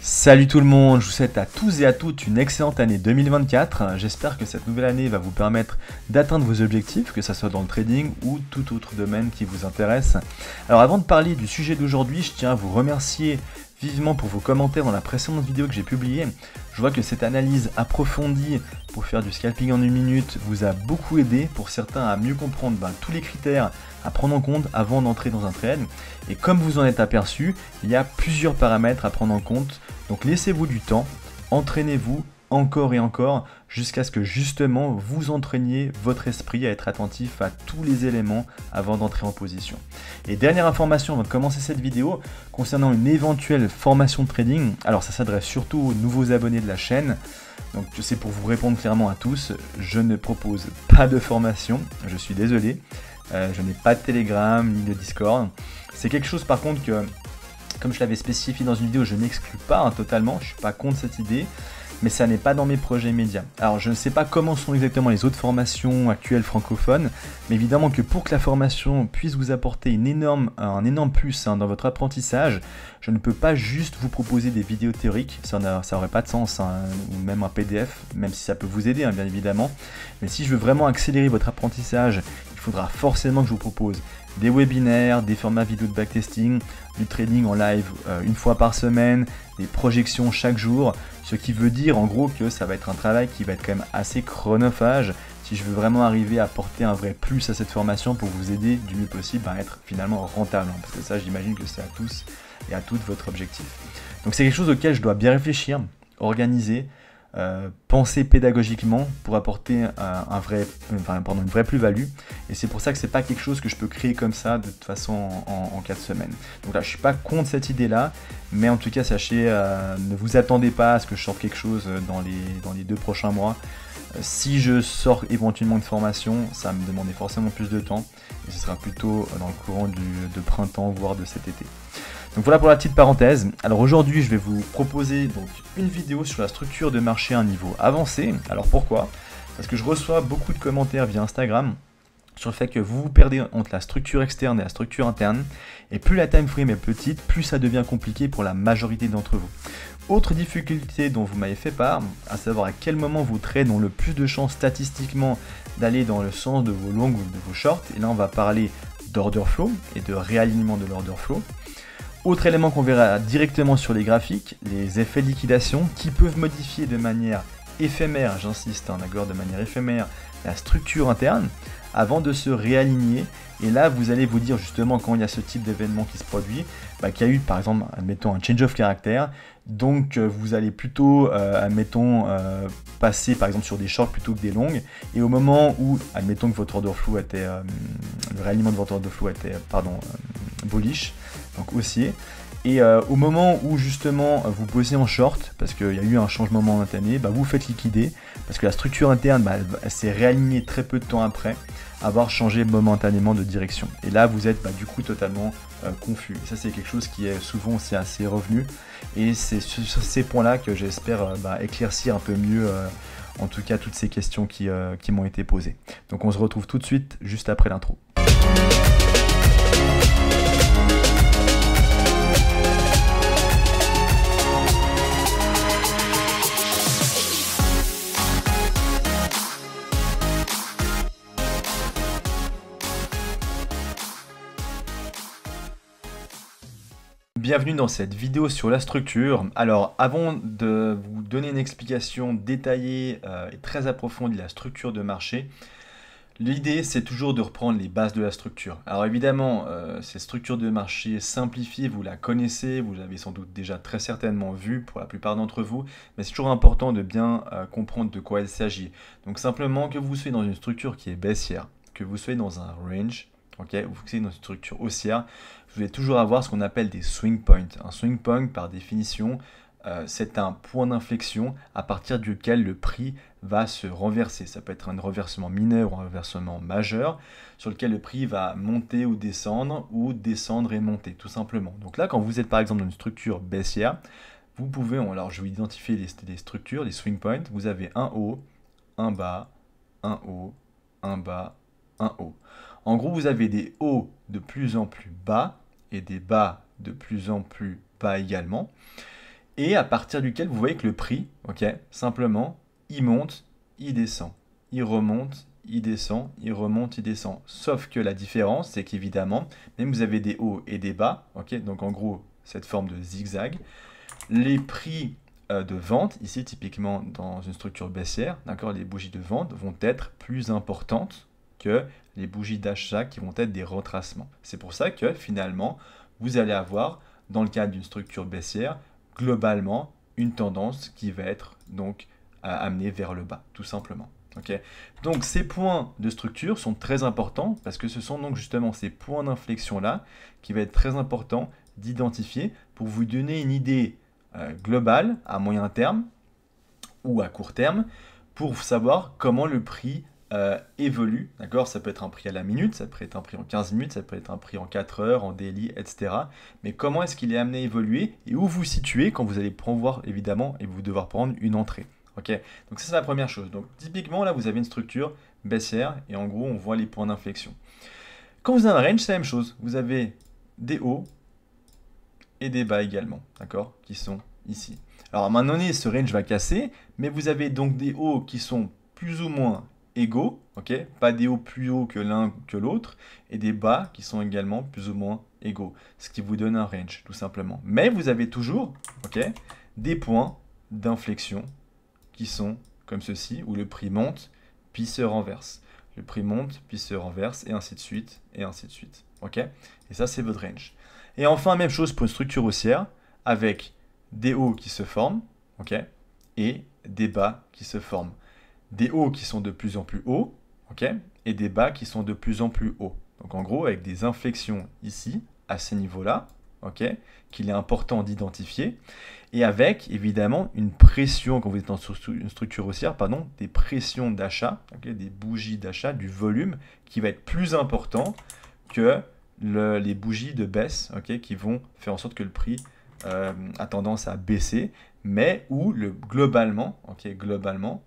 Salut tout le monde, je vous souhaite à tous et à toutes une excellente année 2024. J'espère que cette nouvelle année va vous permettre d'atteindre vos objectifs, que ce soit dans le trading ou tout autre domaine qui vous intéresse. Alors avant de parler du sujet d'aujourd'hui, je tiens à vous remercier vivement pour vos commentaires dans la précédente vidéo que j'ai publiée. Je vois que cette analyse approfondie pour faire du scalping en une minute vous a beaucoup aidé, pour certains à mieux comprendre tous les critères à prendre en compte avant d'entrer dans un trade. Et comme vous en êtes aperçu, il y a plusieurs paramètres à prendre en compte. Donc laissez-vous du temps, entraînez-vous encore et encore jusqu'à ce que justement vous entraîniez votre esprit à être attentif à tous les éléments avant d'entrer en position. Et dernière information avant de commencer cette vidéo concernant une éventuelle formation de trading. Alors ça s'adresse surtout aux nouveaux abonnés de la chaîne. Donc c'est pour vous répondre clairement à tous, je ne propose pas de formation, je suis désolé. Je n'ai pas de Telegram ni de Discord. C'est quelque chose par contre que, comme je l'avais spécifié dans une vidéo, je n'exclus pas totalement, je ne suis pas contre cette idée, mais ça n'est pas dans mes projets immédiats. Alors je ne sais pas comment sont exactement les autres formations actuelles francophones, mais évidemment que pour que la formation puisse vous apporter un énorme plus dans votre apprentissage, je ne peux pas juste vous proposer des vidéos théoriques, ça n'aurait pas de sens, ou même un PDF, même si ça peut vous aider bien évidemment. Mais si je veux vraiment accélérer votre apprentissage, il faudra forcément que je vous propose des webinaires, des formats vidéo de backtesting, du trading en live une fois par semaine, des projections chaque jour, ce qui veut dire en gros que ça va être un travail qui va être quand même assez chronophage si je veux vraiment arriver à apporter un vrai plus à cette formation pour vous aider du mieux possible à être finalement rentable, parce que ça j'imagine que c'est à tous et à toutes votre objectif. Donc c'est quelque chose auquel je dois bien réfléchir, organiser, penser pédagogiquement pour apporter une vraie plus-value, et c'est pour ça que c'est pas quelque chose que je peux créer comme ça de toute façon en 4 semaines. Donc là je suis pas contre cette idée là, mais en tout cas sachez, ne vous attendez pas à ce que je sorte quelque chose dans les 2 prochains mois. Si je sors éventuellement une formation, ça va me demander forcément plus de temps, et ce sera plutôt dans le courant de printemps, voire de cet été. Donc voilà pour la petite parenthèse. Alors aujourd'hui, je vais vous proposer donc une vidéo sur la structure de marché à un niveau avancé. Alors pourquoi? Parce que je reçois beaucoup de commentaires via Instagram sur le fait que vous vous perdez entre la structure externe et la structure interne. Et plus la time frame est petite, plus ça devient compliqué pour la majorité d'entre vous. Autre difficulté dont vous m'avez fait part, à savoir à quel moment vos trades ont le plus de chances statistiquement d'aller dans le sens de vos longues ou de vos shorts. Et là, on va parler d'order flow et de réalignement de l'order flow. Autre élément qu'on verra directement sur les graphiques, les effets de liquidation qui peuvent modifier de manière éphémère, j'insiste, d'accord, de manière éphémère, la structure interne avant de se réaligner. Et là, vous allez vous dire justement quand il y a ce type d'événement qui se produit, qu'il y a eu par exemple, admettons, un change of caractère. Donc vous allez plutôt, passer par exemple sur des shorts plutôt que des longues. Et au moment où, admettons que votre order flow était, le réalignement de votre order flow était, bullish, donc haussier. Et au moment où justement vous bossez en short, parce qu'il y a eu un changement momentané, vous faites liquider, parce que la structure interne elle s'est réalignée très peu de temps après avoir changé momentanément de direction. Et là vous êtes du coup totalement confus. Et ça c'est quelque chose qui est souvent aussi assez revenu. Et c'est sur ces points-là que j'espère éclaircir un peu mieux en tout cas toutes ces questions qui m'ont été posées. Donc on se retrouve tout de suite juste après l'intro. Bienvenue dans cette vidéo sur la structure. Alors avant de vous donner une explication détaillée et très approfondie de la structure de marché, l'idée c'est toujours de reprendre les bases de la structure. Alors évidemment, cette structure de marché simplifiée, vous la connaissez, vous l'avez sans doute déjà très certainement vue pour la plupart d'entre vous, mais c'est toujours important de bien comprendre de quoi il s'agit. Donc simplement que vous soyez dans une structure qui est baissière, que vous soyez dans un range, okay, ou que vous soyez dans une structure haussière, vous allez toujours avoir ce qu'on appelle des swing points. Un swing point, par définition, c'est un point d'inflexion à partir duquel le prix va se renverser. Ça peut être un reversement mineur ou un reversement majeur, sur lequel le prix va monter ou descendre et monter, tout simplement. Donc là, quand vous êtes par exemple dans une structure baissière, vous pouvez, alors je vais identifier les structures, les swing points, vous avez un haut, un bas, un haut, un bas, un haut. En gros, vous avez des hauts de plus en plus bas et des bas de plus en plus bas également. et à partir duquel vous voyez que le prix, ok, simplement, il monte, il descend, il remonte, il descend, il remonte, il descend. Sauf que la différence, c'est qu'évidemment, même vous avez des hauts et des bas, ok, donc en gros, cette forme de zigzag, les prix de vente, ici typiquement dans une structure baissière, d'accord, les bougies de vente vont être plus importantes que les bougies d'achat qui vont être des retracements. C'est pour ça que finalement, vous allez avoir, dans le cadre d'une structure baissière, globalement, une tendance qui va être donc amenée vers le bas, tout simplement. Okay. Donc ces points de structure sont très importants parce que ce sont donc justement ces points d'inflexion-là qui va être très important d'identifier pour vous donner une idée globale à moyen terme ou à court terme pour savoir comment le prix évolue. D'accord, ça peut être un prix à la minute, ça peut être un prix en 15 minutes, ça peut être un prix en 4 heures, en daily, etc. Mais comment est-ce qu'il est amené à évoluer et où vous situez quand vous allez voir évidemment et vous devoir prendre une entrée. Ok, donc ça c'est la première chose. Donc typiquement là vous avez une structure baissière et en gros on voit les points d'inflexion. Quand vous avez un range, c'est la même chose. Vous avez des hauts et des bas également, d'accord, qui sont ici. Alors à un moment donné, ce range va casser, mais vous avez donc des hauts qui sont plus ou moins égaux, ok, pas des hauts plus hauts que l'un que l'autre, et des bas qui sont également plus ou moins égaux, ce qui vous donne un range, tout simplement. Mais vous avez toujours, ok, des points d'inflexion qui sont comme ceci, où le prix monte, puis se renverse. Le prix monte, puis se renverse, et ainsi de suite, et ainsi de suite. Ok. Et ça, c'est votre range. Et enfin, même chose pour une structure haussière, avec des hauts qui se forment, ok, et des bas qui se forment. Des hauts qui sont de plus en plus hauts, ok, et des bas qui sont de plus en plus hauts. Donc en gros, avec des inflexions ici, à ces niveaux-là, ok, qu'il est important d'identifier, et avec évidemment une pression, quand vous êtes dans une structure haussière, pardon, des pressions d'achat, okay, des bougies d'achat, du volume qui va être plus important que les bougies de baisse, okay, qui vont faire en sorte que le prix a tendance à baisser, mais où globalement, okay, globalement,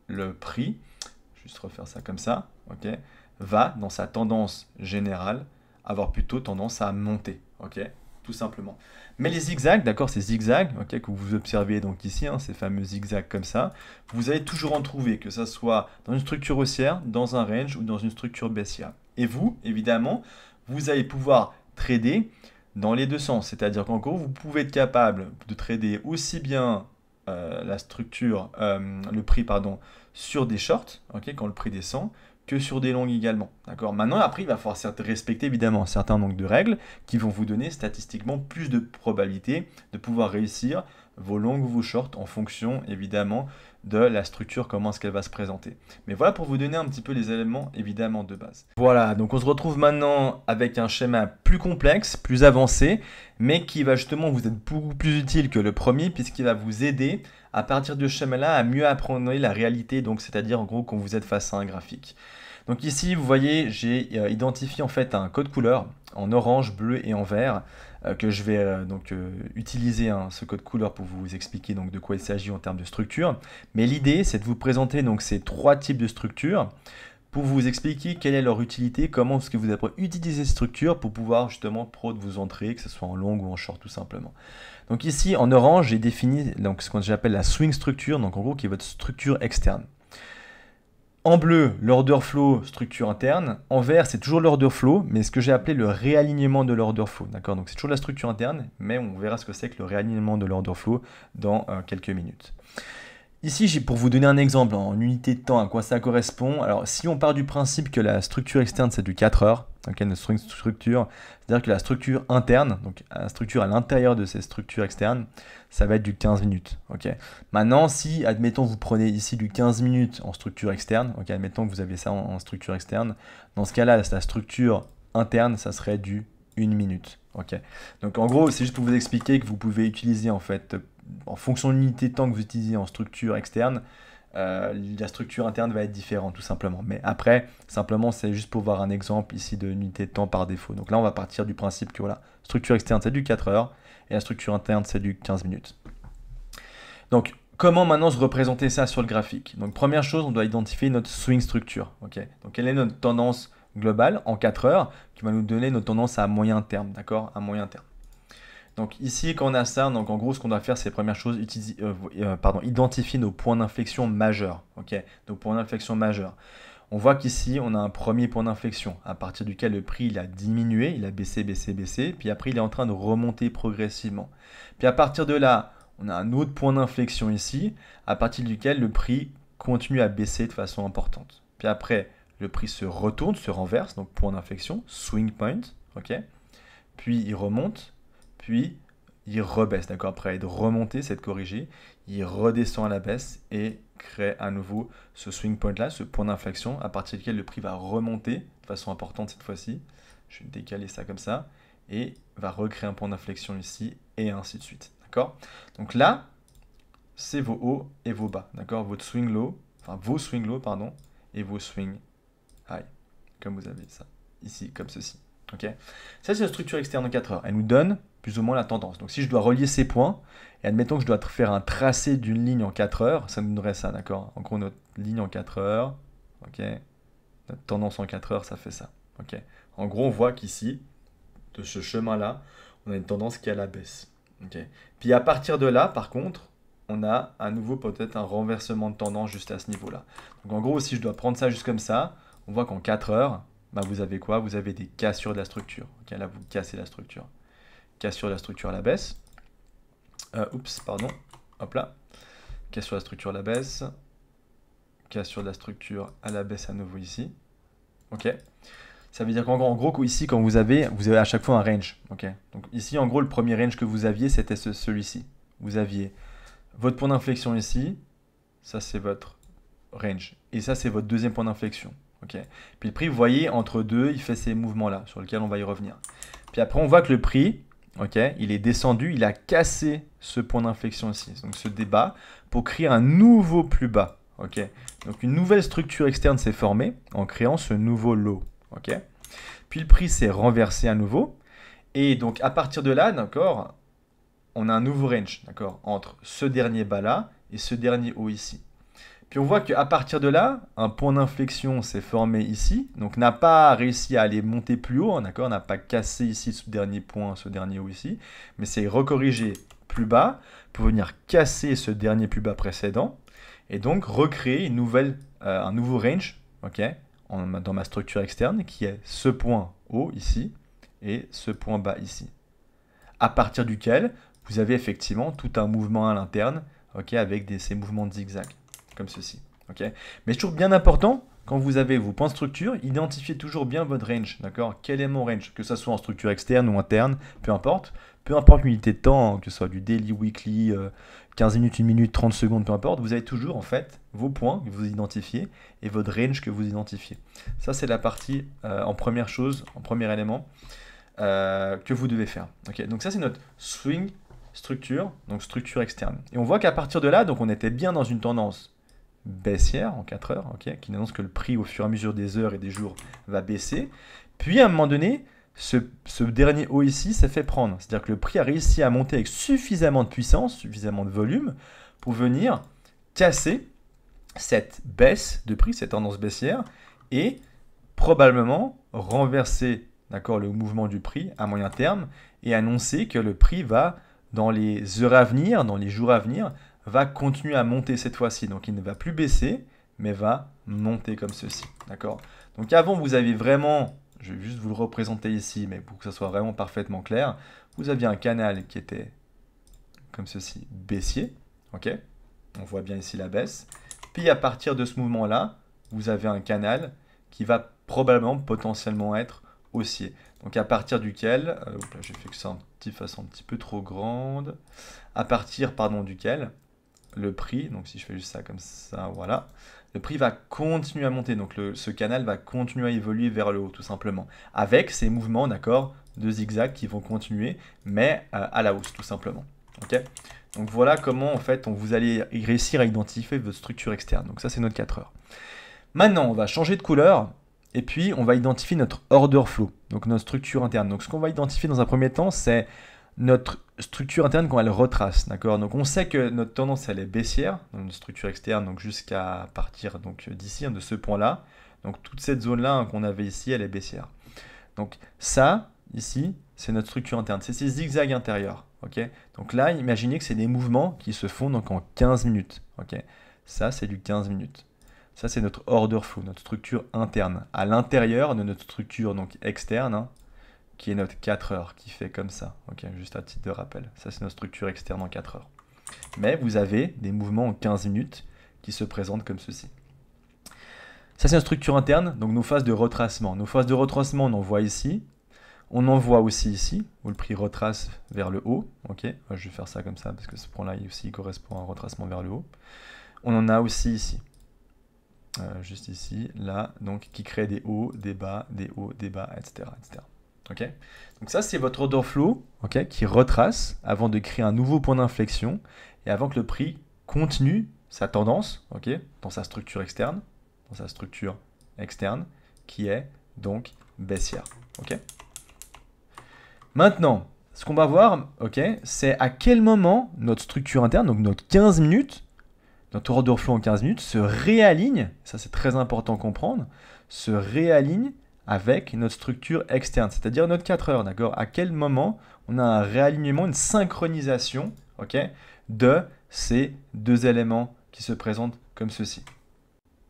le prix, je vais juste refaire ça comme ça, okay, va dans sa tendance générale avoir plutôt tendance à monter, ok, tout simplement. Mais les zigzags, d'accord, ces zigzags, okay, que vous observez donc ici, hein, ces fameux zigzags comme ça, vous allez toujours en trouver, que ça soit dans une structure haussière, dans un range ou dans une structure baissière. Et vous, évidemment, vous allez pouvoir trader dans les deux sens, c'est-à-dire qu'en gros, vous pouvez être capable de trader aussi bien la structure, le prix, pardon, sur des shorts, okay, quand le prix descend, que sur des longues également. D'accord. Maintenant, après, il va falloir respecter évidemment un certain nombre de règles qui vont vous donner statistiquement plus de probabilité de pouvoir réussir vos longues ou vos shorts en fonction évidemment de la structure, comment est-ce qu'elle va se présenter. Mais voilà pour vous donner un petit peu les éléments évidemment de base. Voilà, donc on se retrouve maintenant avec un schéma plus complexe, plus avancé, mais qui va justement vous être beaucoup plus utile que le premier puisqu'il va vous aider à partir de ce schéma-là à mieux apprendre la réalité, donc c'est-à-dire en gros quand vous êtes face à un graphique. Donc ici, vous voyez, j'ai identifié en fait un code couleur en orange, bleu et en vert que je vais utiliser ce code couleur pour vous expliquer donc de quoi il s'agit en termes de structure. Mais l'idée, c'est de vous présenter donc ces trois types de structures pour vous expliquer quelle est leur utilité, comment est-ce que vous allez utiliser ces structures pour pouvoir justement prendre vos entrées, que ce soit en long ou en short tout simplement. Donc ici, en orange, j'ai défini donc, ce que j'appelle la swing structure, donc en gros qui est votre structure externe. En bleu, l'order flow, structure interne. En vert, c'est toujours l'order flow, mais ce que j'ai appelé le réalignement de l'order flow. D'accord, donc c'est toujours la structure interne, mais on verra ce que c'est que le réalignement de l'order flow dans quelques minutes. Ici, j'ai pour vous donner un exemple en unité de temps à quoi ça correspond. Alors, si on part du principe que la structure externe, c'est du 4 heures, okay, notre structure, c'est-à-dire que la structure interne, donc la structure à l'intérieur de ces structures externes, ça va être du 15 minutes. Okay. Maintenant, si, admettons, vous prenez ici du 15 minutes en structure externe, okay, admettons que vous avez ça en structure externe, dans ce cas-là, la structure interne, ça serait du 1 minute. Okay. Donc, en gros, c'est juste pour vous expliquer que vous pouvez utiliser, en fait, en fonction de l'unité de temps que vous utilisez en structure externe, la structure interne va être différente tout simplement. Mais après, simplement, c'est juste pour voir un exemple ici de l'unité de temps par défaut. Donc là, on va partir du principe que voilà, structure externe, c'est du 4 heures et la structure interne, c'est du 15 minutes. Donc, comment maintenant se représenter ça sur le graphique? Donc, première chose, on doit identifier notre swing structure. Okay, donc, quelle est notre tendance globale en 4 heures qui va nous donner notre tendance à moyen terme, d'accord? À moyen terme. Donc ici, quand on a ça, donc en gros, ce qu'on doit faire, c'est première chose, identifier nos points d'inflexion majeurs. Ok, nos points d'inflexion majeurs. On voit qu'ici, on a un premier point d'inflexion, à partir duquel le prix il a diminué, il a baissé, baissé, baissé, puis après, il est en train de remonter progressivement. Puis à partir de là, on a un autre point d'inflexion ici, à partir duquel le prix continue à baisser de façon importante. Puis après, le prix se retourne, se renverse, donc point d'inflexion, swing point, ok. Puis il remonte, puis il rebaisse, d'accord. Après être remonté, c'est de corriger, il redescend à la baisse et crée à nouveau ce swing point là, ce point d'inflexion, à partir duquel le prix va remonter de façon importante cette fois-ci. Je vais décaler ça comme ça et va recréer un point d'inflexion ici et ainsi de suite, d'accord. Donc là, c'est vos hauts et vos bas, d'accord. Votre swing low, enfin vos swing low, pardon, et vos swing high, comme vous avez ça ici, comme ceci. Okay. Ça, c'est la structure externe en 4 heures. Elle nous donne plus ou moins la tendance. Donc, si je dois relier ces points, et admettons que je dois faire un tracé d'une ligne en 4 heures, ça nous donnerait ça, d'accord. En gros, notre ligne en 4 heures, ok. Notre tendance en 4 heures, ça fait ça. Ok. En gros, on voit qu'ici, de ce chemin-là, on a une tendance qui est à la baisse. Okay. Puis à partir de là, par contre, on a à nouveau peut-être un renversement de tendance juste à ce niveau-là. Donc, en gros, si je dois prendre ça juste comme ça, on voit qu'en 4 heures, bah vous avez quoi? Vous avez des cassures de la structure. Okay, là, vous cassez la structure. Cassure de la structure à la baisse. Oups, pardon. Hop là. Cassure de la structure à la baisse. Cassure de la structure à la baisse à nouveau ici. Ok. Ça veut dire qu'en gros, ici, quand vous avez à chaque fois un range. Ok. Donc ici, en gros, le premier range que vous aviez, c'était celui-ci. Vous aviez votre point d'inflexion ici. Ça, c'est votre range. Et ça, c'est votre deuxième point d'inflexion. Okay. Puis le prix, vous voyez, entre deux, il fait ces mouvements-là, sur lesquels on va y revenir. Puis après, on voit que le prix, okay, il est descendu, il a cassé ce point d'inflexion ici, donc ce débat, pour créer un nouveau plus bas. Okay. Donc une nouvelle structure externe s'est formée en créant ce nouveau low. Okay. Puis le prix s'est renversé à nouveau. Et donc à partir de là, d'accord, on a un nouveau range, d'accord, entre ce dernier bas-là et ce dernier haut ici. Puis on voit qu'à partir de là, un point d'inflexion s'est formé ici, donc n'a pas réussi à aller monter plus haut, d'accord, n'a pas cassé ici ce dernier point, ce dernier haut ici, mais c'est recorrigé plus bas pour venir casser ce dernier plus bas précédent, et donc recréer une un nouveau range, okay, dans ma structure externe, qui est ce point haut ici, et ce point bas ici, à partir duquel vous avez effectivement tout un mouvement à l'interne, okay, avec ces mouvements de zigzag. Comme ceci. Okay, mais c'est toujours bien important, quand vous avez vos points de structure, identifiez toujours bien votre range. D'accord. Quel est mon range? Que ce soit en structure externe ou interne, peu importe. Peu importe l'unité de temps, que ce soit du daily, weekly, 15 minutes, 1 minute, 30 secondes, peu importe. Vous avez toujours en fait vos points que vous identifiez et votre range que vous identifiez. Ça, c'est la partie en première chose, en premier élément que vous devez faire. Okay, donc ça, c'est notre swing structure, donc structure externe. Et on voit qu'à partir de là, donc on était bien dans une tendance baissière en 4 heures, okay, qui annonce que le prix au fur et à mesure des heures et des jours va baisser. Puis à un moment donné, ce dernier haut ici s'est fait prendre. C'est-à-dire que le prix a réussi à monter avec suffisamment de puissance, suffisamment de volume pour venir casser cette baisse de prix, cette tendance baissière, et probablement renverser, d'accord, le mouvement du prix à moyen terme et annoncer que le prix va, dans les heures à venir, dans les jours à venir, va continuer à monter cette fois-ci. Donc il ne va plus baisser, mais va monter comme ceci. D'accord. Donc avant, vous aviez vraiment, je vais juste vous le représenter ici, mais pour que ça soit vraiment parfaitement clair, vous aviez un canal qui était comme ceci, baissier. Ok. On voit bien ici la baisse. Puis à partir de ce mouvement-là, vous avez un canal qui va probablement, potentiellement être haussier. Donc à partir duquel, là j'ai fait que ça de façon un petit peu trop grande, à partir duquel le prix, donc si je fais juste ça comme ça, voilà, le prix va continuer à monter, donc ce canal va continuer à évoluer vers le haut tout simplement, avec ces mouvements, d'accord, de zigzag qui vont continuer, mais à la hausse tout simplement. Ok. Donc voilà comment en fait vous allez réussir à identifier votre structure externe. Donc ça c'est notre 4 heures. Maintenant on va changer de couleur et puis on va identifier notre order flow, donc notre structure interne. Donc ce qu'on va identifier dans un premier temps c'est notre structure interne quand elle retrace, d'accord. Donc on sait que notre tendance elle est baissière, dans une structure externe, donc jusqu'à partir d'ici, de ce point-là. Donc toute cette zone-là qu'on avait ici, elle est baissière. Donc ça, ici, c'est notre structure interne. C'est ces zigzags intérieurs. Ok, donc là, imaginez que c'est des mouvements qui se font donc en 15 minutes. Ok, ça, c'est du 15 minutes. Ça, c'est notre order flow, notre structure interne. À l'intérieur de notre structure donc externe, hein, qui est notre 4 heures, qui fait comme ça. Ok, juste à titre de rappel. Ça, c'est notre structure externe en 4 heures. Mais vous avez des mouvements en 15 minutes qui se présentent comme ceci. Ça, c'est notre structure interne, donc nos phases de retracement. Nos phases de retracement, on en voit ici. On en voit aussi ici, où le prix retrace vers le haut. Ok, je vais faire ça comme ça, parce que ce point-là aussi correspond à un retracement vers le haut. On en a aussi ici. Juste ici, là, donc qui crée des hauts, des bas, etc. etc. Ok, donc ça, c'est votre order flow, ok, qui retrace avant de créer un nouveau point d'inflexion et avant que le prix continue sa tendance, ok, dans sa structure externe, qui est donc baissière. Ok. Maintenant, ce qu'on va voir, ok, c'est à quel moment notre structure interne, donc notre 15 minutes, notre order flow en 15 minutes, se réaligne, ça c'est très important à comprendre, se réaligne avec notre structure externe, c'est-à-dire notre 4 heures, d'accord? À quel moment on a un réalignement, une synchronisation, ok, de ces deux éléments qui se présentent comme ceci.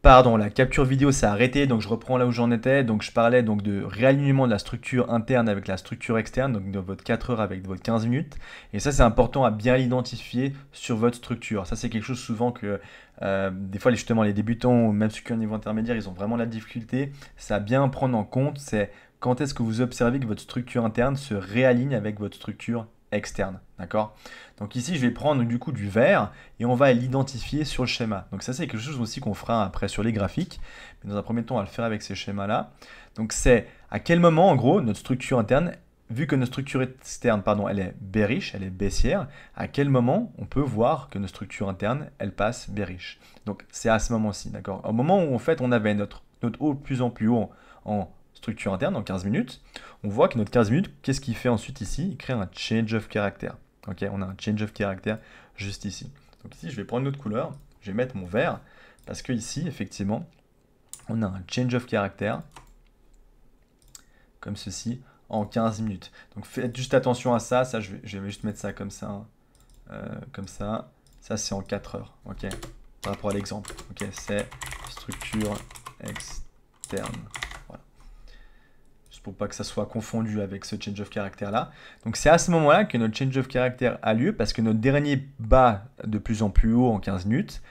Pardon, la capture vidéo s'est arrêtée, donc je reprends là où j'en étais. Donc je parlais donc de réalignement de la structure interne avec la structure externe, donc de votre 4 heures avec votre 15 minutes. Et ça, c'est important à bien l'identifier sur votre structure. Ça, c'est quelque chose souvent que des fois, justement, les débutants ou même ceux qui ont un niveau intermédiaire, ils ont vraiment la difficulté. C'est à bien prendre en compte, c'est quand est-ce que vous observez que votre structure interne se réaligne avec votre structure externe, d'accord? Donc ici, je vais prendre du coup du vert et on va l'identifier sur le schéma. Donc ça, c'est quelque chose aussi qu'on fera après sur les graphiques. Mais dans un premier temps, on va le faire avec ces schémas-là. Donc c'est à quel moment, en gros, notre structure interne, vu que notre structure externe, pardon, elle est bearish, elle est baissière, à quel moment on peut voir que notre structure interne, elle passe bearish. Donc c'est à ce moment-ci, d'accord? Au moment où en fait on avait notre haut de plus en plus haut en structure interne, en 15 minutes, on voit que notre 15 minutes, qu'est-ce qu'il fait ensuite ici? Il crée un change of character. Ok, on a un change of character juste ici. Donc ici, je vais prendre une autre couleur, je vais mettre mon vert, parce que ici, effectivement, on a un change of character, comme ceci, en 15 minutes. Donc faites juste attention à ça, je vais juste mettre ça comme ça, comme ça. Ça, c'est en 4 heures, ok, par rapport à l'exemple. Ok, c'est structure externe. Pour pas que ça soit confondu avec ce change of character là. Donc c'est à ce moment-là que notre change of character a lieu parce que notre dernier bas de plus en plus haut en 15 minutes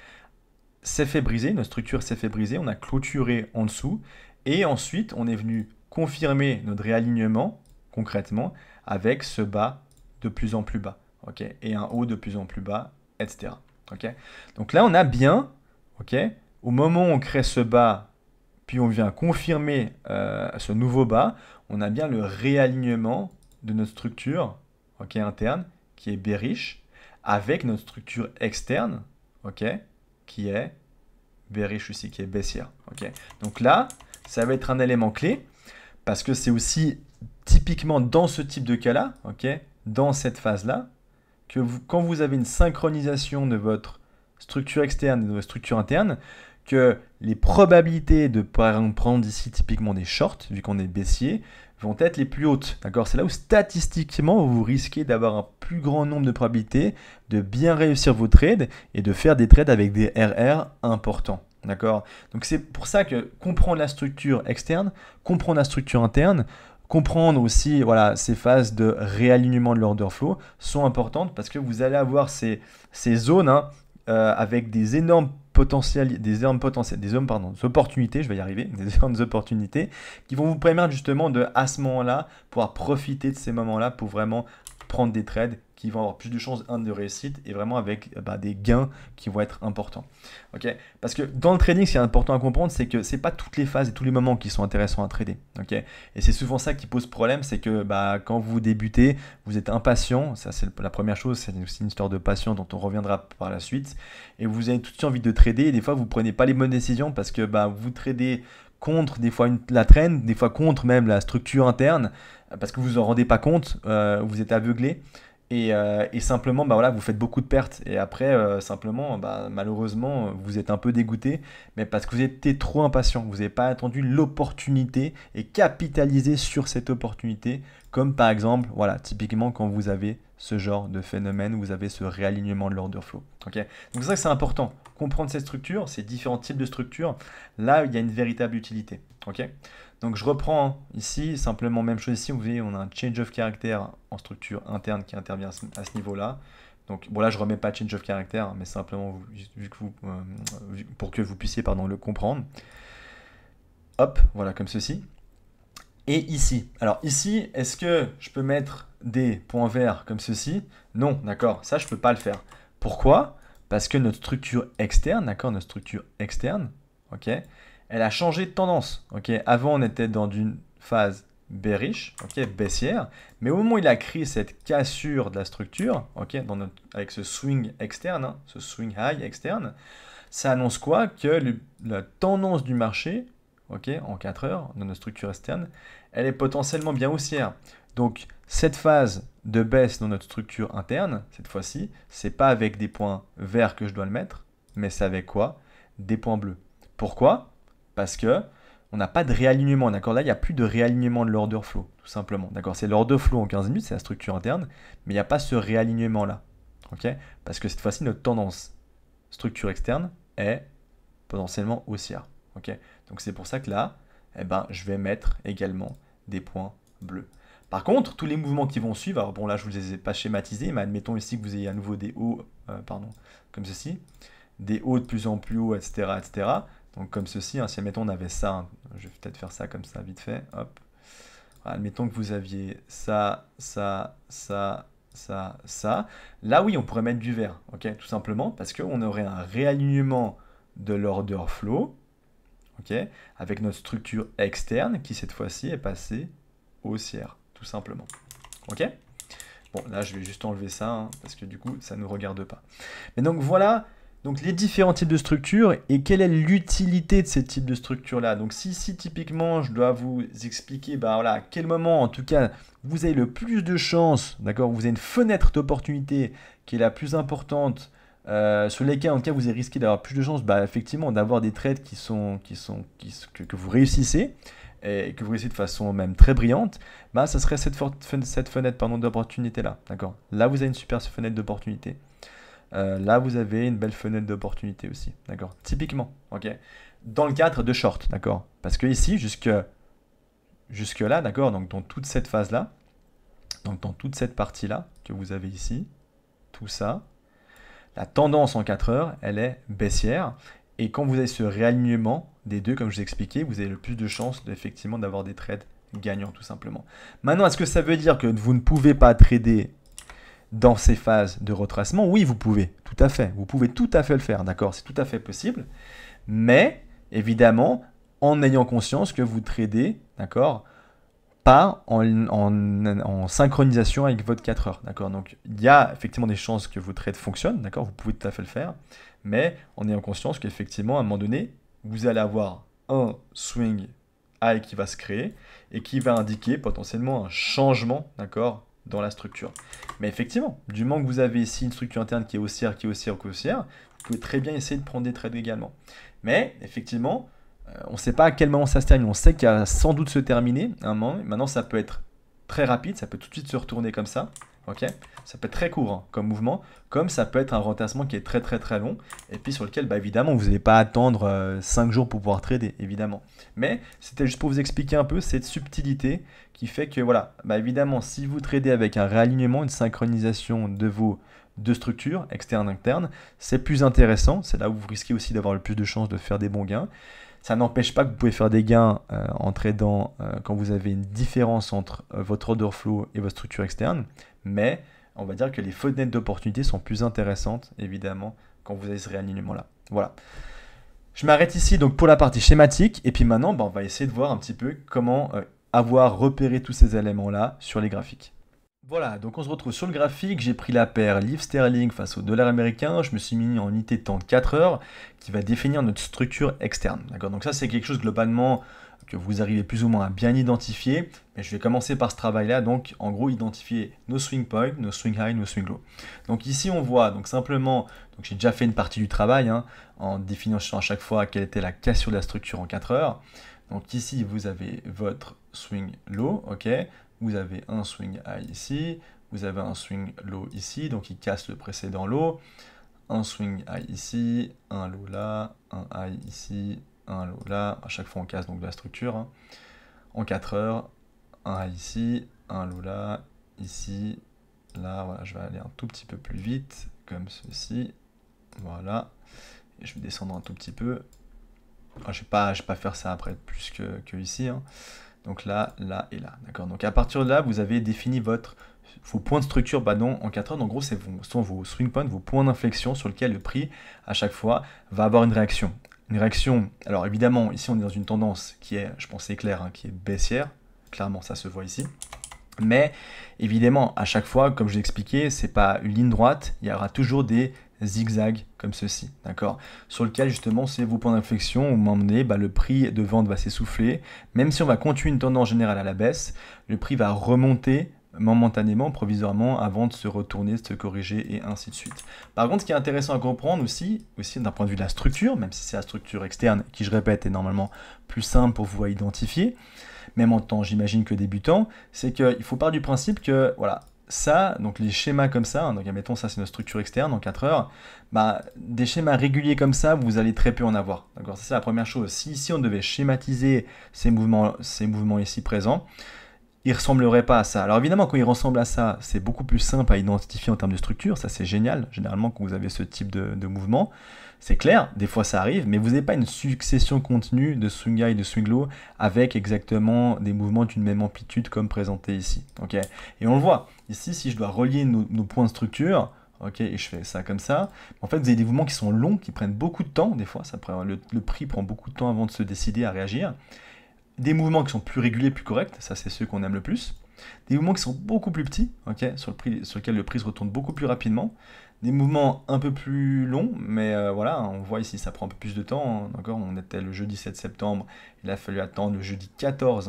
s'est fait briser, notre structure s'est fait briser, on a clôturé en dessous et ensuite on est venu confirmer notre réalignement concrètement avec ce bas de plus en plus bas, ok, et un haut de plus en plus bas, etc. Ok. Donc là on a bien, ok, au moment où on crée ce bas puis on vient confirmer ce nouveau bas, on a bien le réalignement de notre structure, ok, interne, qui est bearish, avec notre structure externe, ok, qui est bearish aussi, qui est baissière. Ok. Donc là, ça va être un élément clé, parce que c'est aussi typiquement dans ce type de cas-là, ok, dans cette phase-là, que quand vous avez une synchronisation de votre structure externe et de votre structure interne, que les probabilités de, par exemple, prendre ici typiquement des shorts, vu qu'on est baissier, vont être les plus hautes. D'accord? C'est là où statistiquement, vous risquez d'avoir un plus grand nombre de probabilités de bien réussir vos trades et de faire des trades avec des RR importants. D'accord? Donc c'est pour ça que comprendre la structure externe, comprendre la structure interne, comprendre aussi voilà, ces phases de réalignement de l'order flow sont importantes parce que vous allez avoir ces zones avec des énormes potentiels, des opportunités, je vais y arriver, des énormes opportunités qui vont vous permettre justement de, à ce moment-là, pouvoir profiter de ces moments-là pour vraiment prendre des trades qui vont avoir plus de chances de réussite et vraiment avec des gains qui vont être importants. Okay, parce que dans le trading, ce qui est important à comprendre, c'est que ce n'est pas toutes les phases et tous les moments qui sont intéressants à trader. Okay, et c'est souvent ça qui pose problème, c'est que quand vous débutez, vous êtes impatient. Ça, c'est la première chose, c'est aussi une histoire de patience dont on reviendra par la suite. Et vous avez tout de suite envie de trader et des fois, vous ne prenez pas les bonnes décisions parce que vous tradez contre des fois la trend, des fois contre même la structure interne, parce que vous vous en rendez pas compte, vous êtes aveuglé. Et simplement, bah voilà, vous faites beaucoup de pertes. Et après, simplement, bah, malheureusement, vous êtes un peu dégoûté, mais parce que vous étiez trop impatient. Vous n'avez pas attendu l'opportunité et capitalisé sur cette opportunité. Comme par exemple, voilà, typiquement quand vous avez ce genre de phénomène où vous avez ce réalignement de l'order flow. Ok. Donc c'est ça que c'est important. Comprendre cette structure, ces différents types de structures, là, il y a une véritable utilité. Ok. Donc je reprends ici, simplement même chose ici, vous voyez, on a un change of character en structure interne qui intervient à ce niveau-là. Donc bon là je remets pas change of character, mais simplement pour que vous puissiez le comprendre. Hop, voilà comme ceci. Et ici, alors ici, est-ce que je peux mettre des points verts comme ceci? Non, d'accord, ça je peux pas le faire. Pourquoi? Parce que notre structure externe, d'accord, notre structure externe, ok, elle a changé de tendance. Ok, avant, on était dans une phase bearish, ok, baissière, mais au moment où il a créé cette cassure de la structure, ok, avec ce swing externe, hein, ce swing high externe, ça annonce quoi? Que la tendance du marché, ok, en 4 heures, dans notre structure externe, elle est potentiellement bien haussière. Donc, cette phase de baisse dans notre structure interne, cette fois-ci, c'est pas avec des points verts que je dois le mettre, mais c'est avec quoi? Des points bleus. Pourquoi? Parce que on n'a pas de réalignement, d'accord? Là, il n'y a plus de réalignement de l'order flow, tout simplement, d'accord? C'est l'order flow en 15 minutes, c'est la structure interne, mais il n'y a pas ce réalignement-là, ok? Parce que cette fois-ci, notre tendance structure externe est potentiellement haussière, ok? Donc c'est pour ça que là, eh ben, je vais mettre également des points bleus. Par contre, tous les mouvements qui vont suivre, alors bon là je ne vous les ai pas schématisés, mais admettons ici que vous ayez à nouveau des hauts, comme ceci, des hauts de plus en plus hauts, etc., etc. Donc comme ceci, hein, si admettons on avait ça, hein, je vais peut-être faire ça comme ça vite fait, hop. Admettons que vous aviez ça, ça, ça, ça, ça. Là oui, on pourrait mettre du vert, ok, tout simplement, parce qu'on aurait un réalignement de l'order flow, ok, avec notre structure externe qui cette fois-ci est passée haussière, tout simplement. Ok. Bon, là je vais juste enlever ça, hein, parce que du coup ça ne nous regarde pas. Mais donc voilà. Donc les différents types de structures et quelle est l'utilité de ces types de structures-là. Donc si typiquement je dois vous expliquer bah, voilà, à quel moment en tout cas vous avez le plus de chances, d'accord, vous avez une fenêtre d'opportunité qui est la plus importante, sur lesquelles en tout cas vous avez risqué d'avoir plus de chances bah, effectivement d'avoir des trades que vous réussissez et que vous réussissez de façon même très brillante, bah, ça serait cette fenêtre d'opportunité là, d'accord. Là vous avez une super fenêtre d'opportunité. Là, vous avez une belle fenêtre d'opportunité aussi, d'accord. Typiquement, ok. Dans le cadre de short, d'accord. Parce que ici, jusque là, d'accord. Donc dans toute cette phase là, donc dans toute cette partie là que vous avez ici, tout ça, la tendance en 4 heures, elle est baissière. Et quand vous avez ce réalignement des deux, comme je vous ai expliqué, vous avez le plus de chances effectivement d'avoir des trades gagnants, tout simplement. Maintenant, est-ce que ça veut dire que vous ne pouvez pas trader dans ces phases de retracement? Oui, vous pouvez, tout à fait. Vous pouvez tout à fait le faire, d'accord? C'est tout à fait possible. Mais, évidemment, en ayant conscience que vous tradez, d'accord, pas en synchronisation avec votre 4 heures, d'accord? Donc, il y a effectivement des chances que vos trades fonctionnent, d'accord? Vous pouvez tout à fait le faire. Mais en ayant conscience qu'effectivement, à un moment donné, vous allez avoir un swing high qui va se créer et qui va indiquer potentiellement un changement, d'accord, dans la structure. Mais effectivement, du moment que vous avez ici une structure interne qui est haussière, vous pouvez très bien essayer de prendre des trades également. Mais effectivement, on ne sait pas à quel moment ça se termine. On sait qu'il va sans doute se terminer à un moment. Maintenant, ça peut être très rapide, ça peut tout de suite se retourner comme ça. Ok, ça peut être très court hein, comme mouvement, comme ça peut être un retracement qui est très très très long, et puis sur lequel, bah, évidemment, vous n'allez pas attendre 5 jours pour pouvoir trader, évidemment. Mais c'était juste pour vous expliquer un peu cette subtilité qui fait que, voilà, bah, évidemment, si vous tradez avec un réalignement, une synchronisation de vos deux structures, externe, interne, c'est plus intéressant, c'est là où vous risquez aussi d'avoir le plus de chances de faire des bons gains. Ça n'empêche pas que vous pouvez faire des gains en tradant quand vous avez une différence entre votre order flow et votre structure externe, mais on va dire que les fenêtres d'opportunité sont plus intéressantes, évidemment, quand vous avez ce réalignement-là. Voilà. Je m'arrête ici donc pour la partie schématique, et puis maintenant, bah, on va essayer de voir un petit peu comment avoir repéré tous ces éléments-là sur les graphiques. Voilà, donc on se retrouve sur le graphique, j'ai pris la paire livre sterling face au dollar américain, je me suis mis en unité de temps de 4 heures qui va définir notre structure externe. D'accord, donc ça c'est quelque chose globalement que vous arrivez plus ou moins à bien identifier. Mais je vais commencer par ce travail-là, donc en gros identifier nos swing points, nos swing high, nos swing low. Donc ici on voit donc simplement, donc j'ai déjà fait une partie du travail hein, en définissant à chaque fois quelle était la cassure de la structure en 4 heures. Donc ici vous avez votre swing low, ok, vous avez un swing high ici, vous avez un swing low ici, donc il casse le précédent low, un swing high ici, un low là, un high ici, un low là, à chaque fois on casse donc la structure, hein. En 4 heures, un high ici, un low là, ici, là, voilà, je vais aller un tout petit peu plus vite, comme ceci, voilà, et je vais descendre un tout petit peu, je ne vais pas faire ça après plus que ici, hein. Donc là, là et là, d'accord. Donc à partir de là, vous avez défini vos points de structure en 4 heures. Donc en gros, sont vos swing points, vos points d'inflexion sur lesquels le prix, à chaque fois, va avoir une réaction. Une réaction, alors évidemment, ici on est dans une tendance qui est, je pense c'est clair, hein, qui est baissière. Clairement, ça se voit ici. Mais évidemment, à chaque fois, comme je l'ai expliqué, c'est pas une ligne droite, il y aura toujours des zigzags comme ceci, d'accord, sur lequel justement c'est vos points d'inflexion. Au moment donné, le prix de vente va s'essouffler. Même si on va continuer une tendance générale à la baisse, le prix va remonter momentanément, provisoirement, avant de se retourner, de se corriger et ainsi de suite. Par contre, ce qui est intéressant à comprendre aussi d'un point de vue de la structure, même si c'est la structure externe qui, je répète, est normalement plus simple pour vous à identifier, même en temps, j'imagine, que débutant, c'est qu'il faut partir du principe que, voilà, ça, donc les schémas comme ça, hein, donc admettons ça c'est notre structure externe en 4 heures, des schémas réguliers comme ça, vous allez très peu en avoir. D'accord, c'est la première chose. Si ici on devait schématiser ces mouvements ici présents, ils ne ressembleraient pas à ça. Alors évidemment, quand ils ressemblent à ça, c'est beaucoup plus simple à identifier en termes de structure, ça c'est génial, généralement quand vous avez ce type de mouvement. C'est clair, des fois ça arrive, mais vous n'avez pas une succession continue de swing high, de swing low, avec exactement des mouvements d'une même amplitude comme présenté ici. Okay, et on le voit, ici, si je dois relier nos points de structure, ok, et je fais ça comme ça, en fait, vous avez des mouvements qui sont longs, qui prennent beaucoup de temps, des fois, le prix prend beaucoup de temps avant de se décider à réagir. Des mouvements qui sont plus réguliers, plus corrects, ça c'est ceux qu'on aime le plus. Des mouvements qui sont beaucoup plus petits, okay, sur lesquels le prix se retourne beaucoup plus rapidement. Des mouvements un peu plus longs, mais voilà, on voit ici, ça prend un peu plus de temps. D'accord, on était le jeudi 7 septembre, il a fallu attendre le jeudi 14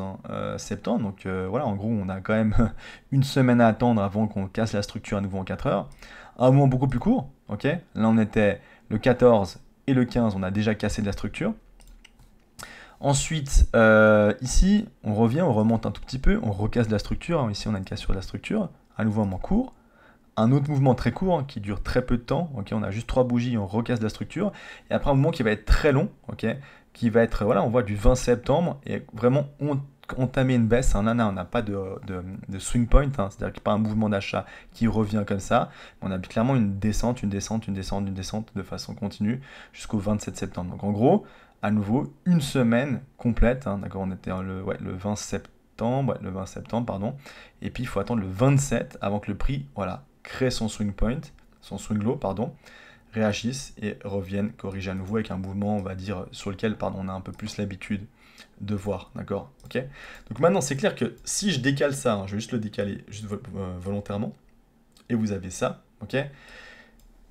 septembre. Donc voilà, en gros, on a quand même une semaine à attendre avant qu'on casse la structure à nouveau en 4 heures. Un mouvement beaucoup plus court, ok. Là, on était le 14 et le 15, on a déjà cassé de la structure. Ensuite, ici, on revient, on remonte un tout petit peu, on recasse de la structure. Ici, on a une cassure de la structure, à nouveau un mouvement court. Un autre mouvement très court hein, qui dure très peu de temps. Okay, on a juste 3 bougies, on recasse de la structure. Et après, un mouvement qui va être très long, okay, qui va être, voilà, on voit du 20 septembre et vraiment entamer une baisse. Hein, là, on n'a pas de swing point, hein, c'est-à-dire qu'il n'y a pas un mouvement d'achat qui revient comme ça. On a clairement une descente, une descente, une descente, une descente de façon continue jusqu'au 27 septembre. Donc en gros, à nouveau, une semaine complète. Hein, d'accord, on était le 20 septembre, le 20 septembre, pardon. Et puis il faut attendre le 27 avant que le prix, voilà, crée son swing point, son swing low, pardon, réagisse et revienne corriger à nouveau avec un mouvement, on va dire, sur lequel, pardon, on a un peu plus l'habitude de voir, d'accord, ok. Donc maintenant, c'est clair que si je décale ça, hein, je vais juste le décaler juste volontairement, et vous avez ça, ok.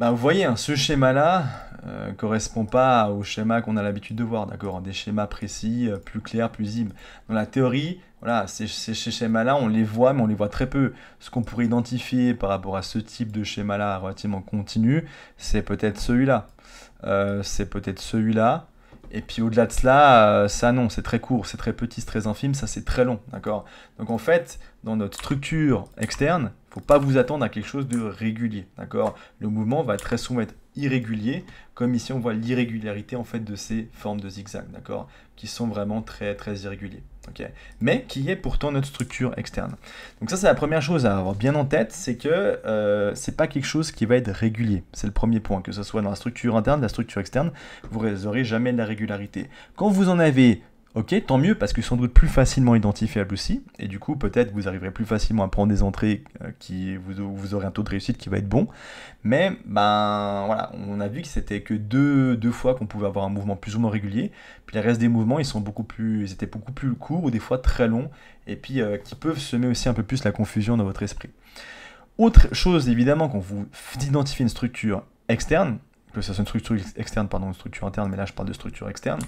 Vous voyez, hein, ce schéma-là ne correspond pas au schéma qu'on a l'habitude de voir, d'accord, des schémas précis, plus clairs, plus visibles. Dans la théorie, voilà, ces schémas-là, on les voit, mais on les voit très peu. Ce qu'on pourrait identifier par rapport à ce type de schéma-là relativement continu, c'est peut-être celui-là. Et puis au-delà de cela, ça non, c'est très court, c'est très petit, c'est très infime, ça c'est très long, d'accord. Donc en fait, dans notre structure externe, il ne faut pas vous attendre à quelque chose de régulier, d'accord. Le mouvement va très souvent être irrégulier, comme ici on voit l'irrégularité en fait de ces formes de zigzag, d'accord, qui sont vraiment très très irréguliers, ok. Mais qui est pourtant notre structure externe. Donc ça c'est la première chose à avoir bien en tête, c'est que c'est pas quelque chose qui va être régulier. C'est le premier point, que ce soit dans la structure interne, la structure externe, vous n'aurez jamais de la régularité. Quand vous en avez, ok, tant mieux, parce que sans doute plus facilement identifiable aussi, et du coup peut-être vous arriverez plus facilement à prendre des entrées qui vous aurez un taux de réussite qui va être bon, mais voilà, on a vu que c'était que deux fois qu'on pouvait avoir un mouvement plus ou moins régulier, puis le reste des mouvements ils étaient beaucoup plus courts ou des fois très longs, et puis qui peuvent semer aussi un peu plus la confusion dans votre esprit. Autre chose évidemment, quand vous identifiez une structure externe, que ce soit une structure externe, pardon, une structure interne, mais là je parle de structure externe,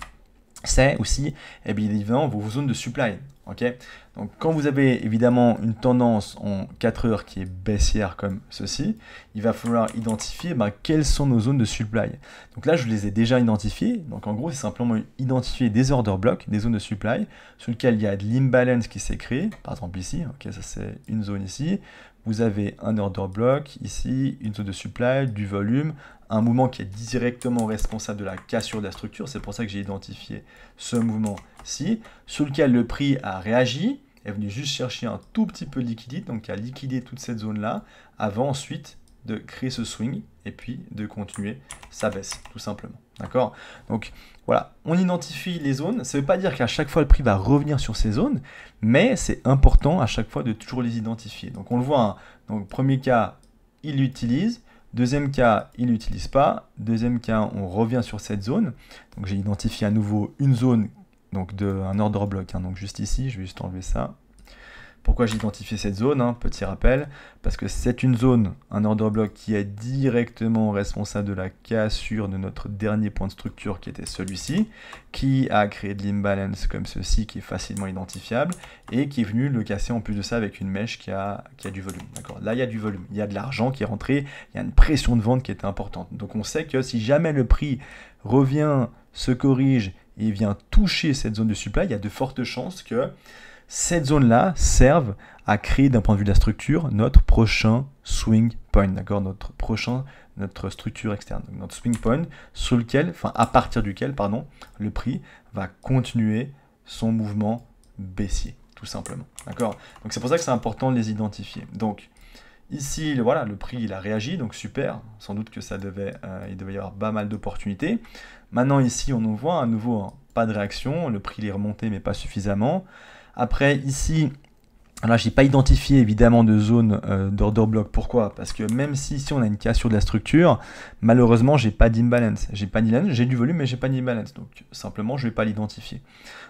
c'est aussi bien évidemment vos zones de supply. Okay, donc quand vous avez évidemment une tendance en 4 heures qui est baissière comme ceci, il va falloir identifier quelles sont nos zones de supply. Donc là je les ai déjà identifiées, donc en gros c'est simplement identifier des order blocks, des zones de supply, sur lesquelles il y a de l'imbalance qui s'est créé, par exemple ici, ok, ça c'est une zone ici, vous avez un order block ici, une zone de supply, du volume, un mouvement qui est directement responsable de la cassure de la structure, c'est pour ça que j'ai identifié ce mouvement-ci, sur lequel le prix a réagi, est venu juste chercher un tout petit peu de liquidité, donc a liquidé toute cette zone-là, avant ensuite de créer ce swing, et puis de continuer sa baisse, tout simplement. D'accord? Donc voilà, on identifie les zones, ça ne veut pas dire qu'à chaque fois le prix va revenir sur ces zones, mais c'est important à chaque fois de toujours les identifier. Donc on le voit, hein, donc premier cas, il l'utilise. Deuxième cas, il n'utilise pas. Deuxième cas, on revient sur cette zone. Donc j'ai identifié à nouveau une zone, donc un order block. Hein, donc juste ici, je vais juste enlever ça. Pourquoi j'ai identifié cette zone, hein, petit rappel, parce que c'est une zone, un order block qui est directement responsable de la cassure de notre dernier point de structure qui était celui-ci, qui a créé de l'imbalance comme ceci, qui est facilement identifiable, et qui est venu le casser en plus de ça avec une mèche qui a du volume. Là, il y a du volume, il y a de l'argent qui est rentré, il y a une pression de vente qui était importante. Donc on sait que si jamais le prix revient, se corrige et vient toucher cette zone de supply, il y a de fortes chances que cette zone-là serve à créer d'un point de vue de la structure notre prochain swing point, d'accord, notre structure externe, donc notre swing point sur lequel, à partir duquel, pardon, le prix va continuer son mouvement baissier, tout simplement, d'accord. Donc c'est pour ça que c'est important de les identifier. Donc ici, voilà, le prix il a réagi, donc super, sans doute que il devait y avoir pas mal d'opportunités. Maintenant ici, on en voit à nouveau pas de réaction, le prix il est remonté mais pas suffisamment. Après, ici, là, je n'ai pas identifié évidemment de zone d'order block. Pourquoi? Parce que même si ici on a une cassure de la structure, malheureusement, j'ai pas d'imbalance. J'ai du volume, mais j'ai pas d'imbalance. Donc, simplement, je ne vais pas l'identifier.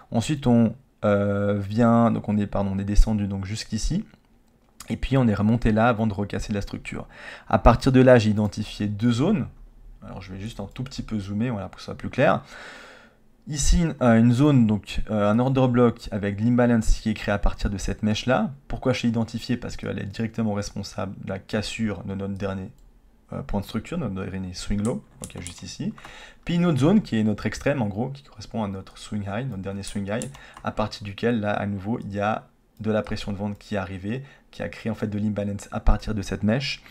Ensuite, on donc on est descendu donc jusqu'ici. Et puis, on est remonté là avant de recasser la structure. À partir de là, j'ai identifié deux zones. Alors, je vais juste un tout petit peu zoomer, voilà, pour que ce soit plus clair. Ici, une zone, donc un order block avec l'imbalance qui est créé à partir de cette mèche-là. Pourquoi je l'ai identifié? Parce qu'elle est directement responsable de la cassure de notre dernier point de structure, notre dernier swing low, ok, juste ici. Puis une autre zone qui est notre extrême, en gros, qui correspond à notre swing high, notre dernier swing high, à partir duquel, là, à nouveau, il y a de la pression de vente qui est arrivée, qui a créé en fait de l'imbalance à partir de cette mèche.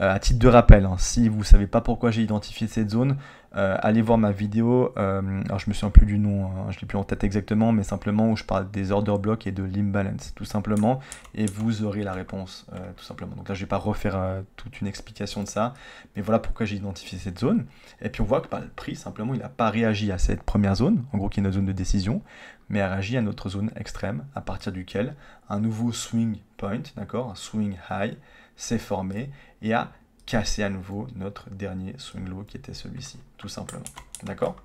À titre de rappel, hein, si vous ne savez pas pourquoi j'ai identifié cette zone, allez voir ma vidéo, alors je me souviens plus du nom, hein, je ne l'ai plus en tête exactement, mais simplement où je parle des order blocks et de l'imbalance, tout simplement, et vous aurez la réponse, tout simplement. Donc là, je ne vais pas refaire toute une explication de ça, mais voilà pourquoi j'ai identifié cette zone. Et puis on voit que le prix, simplement, il n'a pas réagi à cette première zone, en gros qui est notre zone de décision, mais a réagi à notre zone extrême, à partir duquel un nouveau swing point, d'accord, un swing high, s'est formé et a cassé à nouveau notre dernier swing low qui était celui-ci, tout simplement. D'accord?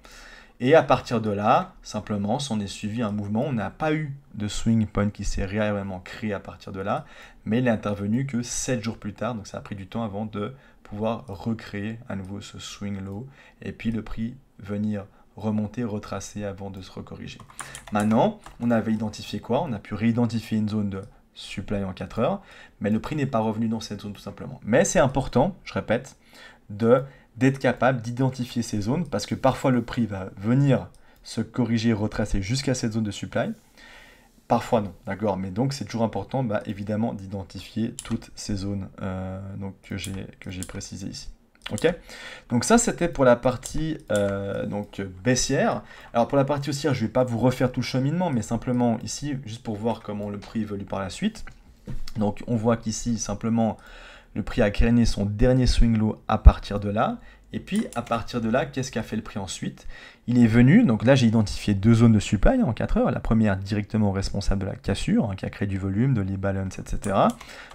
Et à partir de là, simplement, s'en est suivi un mouvement. On n'a pas eu de swing point qui s'est réellement créé à partir de là, mais il n'est intervenu que 7 jours plus tard, donc ça a pris du temps avant de pouvoir recréer à nouveau ce swing low, et puis le prix venir remonter, retracer avant de se recorriger. Maintenant, on avait identifié quoi? On a pu réidentifier une zone de supply en 4 heures, mais le prix n'est pas revenu dans cette zone tout simplement. Mais c'est important, je répète, d'être capable d'identifier ces zones, parce que parfois le prix va venir se corriger, retracer jusqu'à cette zone de supply, parfois non, d'accord, mais donc c'est toujours important, évidemment, d'identifier toutes ces zones donc, que j'ai précisées ici. Ok, donc ça c'était pour la partie donc baissière. Alors pour la partie haussière, je ne vais pas vous refaire tout le cheminement, mais simplement ici, juste pour voir comment le prix évolue par la suite. Donc on voit qu'ici, simplement, le prix a créé son dernier swing low à partir de là. Et puis à partir de là, qu'est-ce qu'a fait le prix ensuite? Il est venu, donc là j'ai identifié deux zones de supply en 4 heures. La première directement responsable de la cassure, hein, qui a créé du volume, de l'imbalance, etc.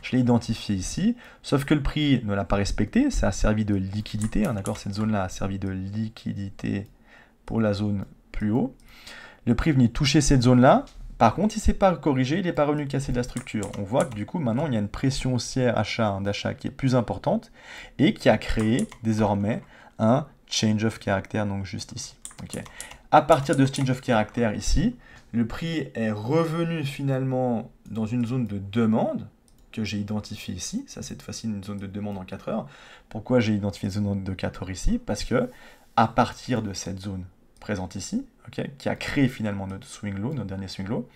Je l'ai identifié ici, sauf que le prix ne l'a pas respecté, ça a servi de liquidité, hein, d'accord, cette zone-là a servi de liquidité pour la zone plus haut. Le prix est venu toucher cette zone-là, par contre il ne s'est pas corrigé, il n'est pas revenu casser de la structure. On voit que du coup maintenant il y a une pression haussière d'achat qui est plus importante et qui a créé désormais un change of character, donc juste ici. Okay. À partir de ce change of character ici, le prix est revenu finalement dans une zone de demande que j'ai identifiée ici. Ça, cette fois-ci, une zone de demande en 4 heures. Pourquoi j'ai identifié une zone de 4 heures ici? Parce que à partir de cette zone présente ici, qui a créé finalement notre swing low, notre dernier swing low,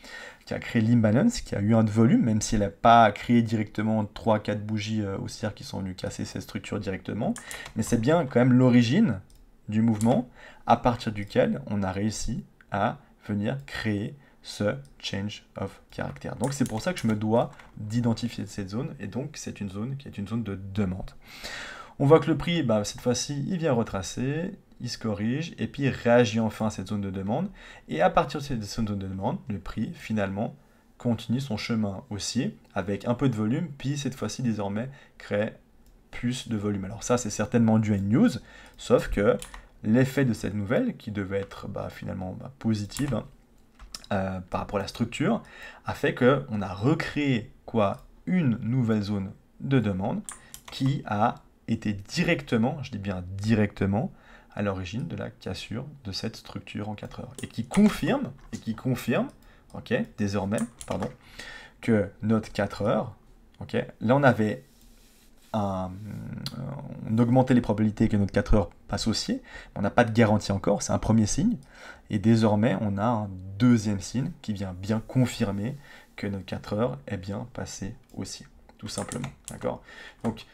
qui a créé l'imbalance, qui a eu un volume, même si elle n'a pas créé directement 3-4 bougies haussières qui sont venues casser cette structure directement, mais c'est bien quand même l'origine du mouvement à partir duquel on a réussi à venir créer ce change of character. Donc c'est pour ça que je me dois d'identifier cette zone, et donc c'est une zone qui est une zone de demande. On voit que le prix, cette fois-ci, il vient retracer, il se corrige, et puis il réagit enfin à cette zone de demande. Et à partir de cette zone de demande, le prix, finalement, continue son chemin haussier, avec un peu de volume, puis cette fois-ci, désormais, crée plus de volume. Alors ça, c'est certainement dû à une news, sauf que l'effet de cette nouvelle, qui devait être finalement positive par rapport à la structure, a fait qu'on a recréé une nouvelle zone de demande qui a été directement, je dis bien directement, à l'origine de la cassure de cette structure en 4 heures. Et qui confirme, désormais, que notre 4 heures, là on avait on augmentait les probabilités que notre 4 heures passe haussier, on n'a pas de garantie encore, c'est un premier signe, et désormais on a un deuxième signe qui vient bien confirmer que notre 4 heures est bien passé haussier, tout simplement, d'accord? Donc,